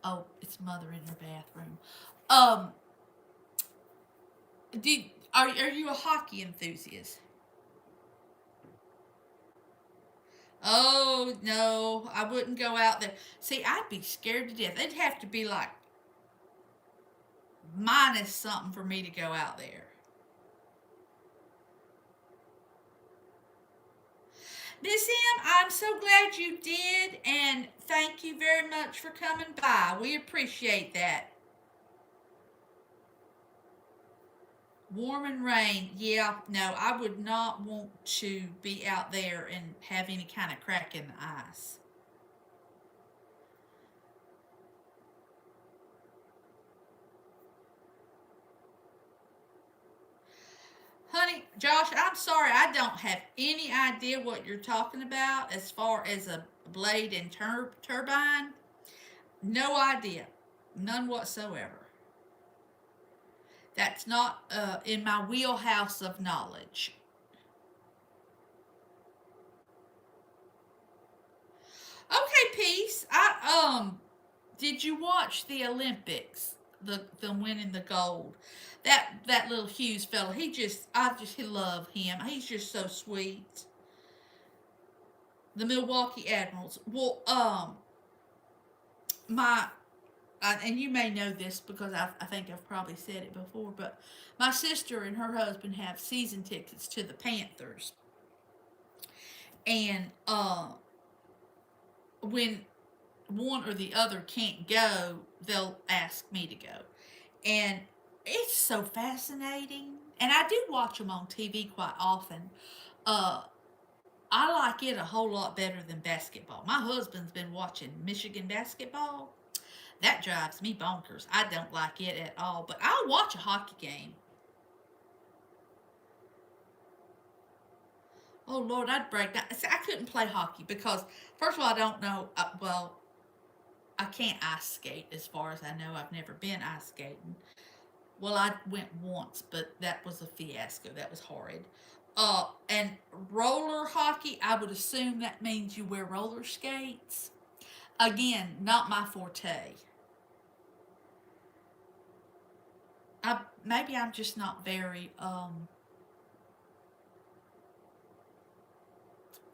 Oh, it's Mother in her bathroom. Um, did are you a hockey enthusiast? Oh no, I wouldn't go out there. See, I'd be scared to death. It'd have to be like minus something for me to go out there. Miss M, I'm so glad you did, and thank you very much for coming by. We appreciate that. Warm and rain, yeah, no, I would not want to be out there and have any kind of crack in the ice. Honey, Josh, I'm sorry, I don't have any idea what you're talking about as far as a blade and turbine. No idea. None whatsoever. That's not in my wheelhouse of knowledge. Okay, Peace. Did you watch the Olympics? The winning the gold. That little Hughes fella. He love him. He's just so sweet. The Milwaukee Admirals. Well, my and you may know this because I think I've probably said it before, but my sister and her husband have season tickets to the Panthers, and when one or the other can't go, they'll ask me to go, and it's so fascinating. And I do watch them on TV quite often. Uh, I like it a whole lot better than basketball. My husband's been watching Michigan basketball. That drives me bonkers. I don't like it at all, but I'll watch a hockey game. Oh Lord, I'd break down. See, I couldn't play hockey because, first of all, I don't know. Well, I can't ice skate as far as I know. I've never been ice skating. Well, I went once, but that was a fiasco. That was horrid. And roller hockey, I would assume that means you wear roller skates. Again, not my forte. Maybe I'm just not very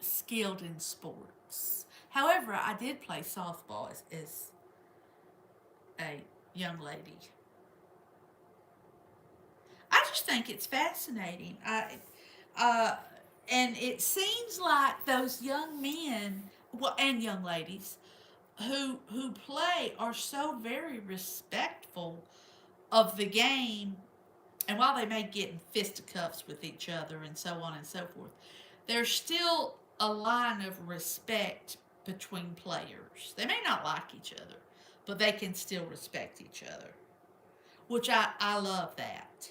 skilled in sports. However, I did play softball as a young lady. I just think think it's fascinating. And it seems like those young men, well, and young ladies who play are so very respectful of the game. And while they may get in fisticuffs with each other and so on and so forth, there's still a line of respect between players. They may not like each other, but they can still respect each other, which I love that.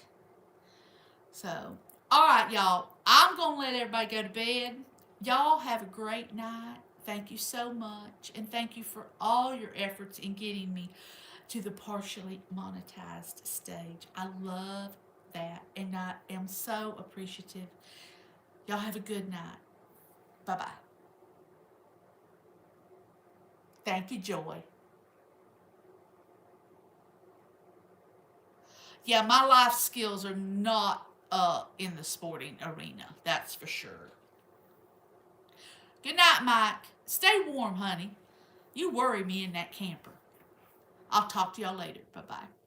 So, all right, y'all. I'm going to let everybody go to bed. Y'all have a great night. Thank you so much. And thank you for all your efforts in getting me to the partially monetized stage. I love that. And I am so appreciative. Y'all have a good night. Bye bye. Thank you, Joy. Yeah, my life skills are not in the sporting arena. That's for sure. Good night, Mike. Stay warm, honey. You worry me in that camper. I'll talk to y'all later. Bye bye.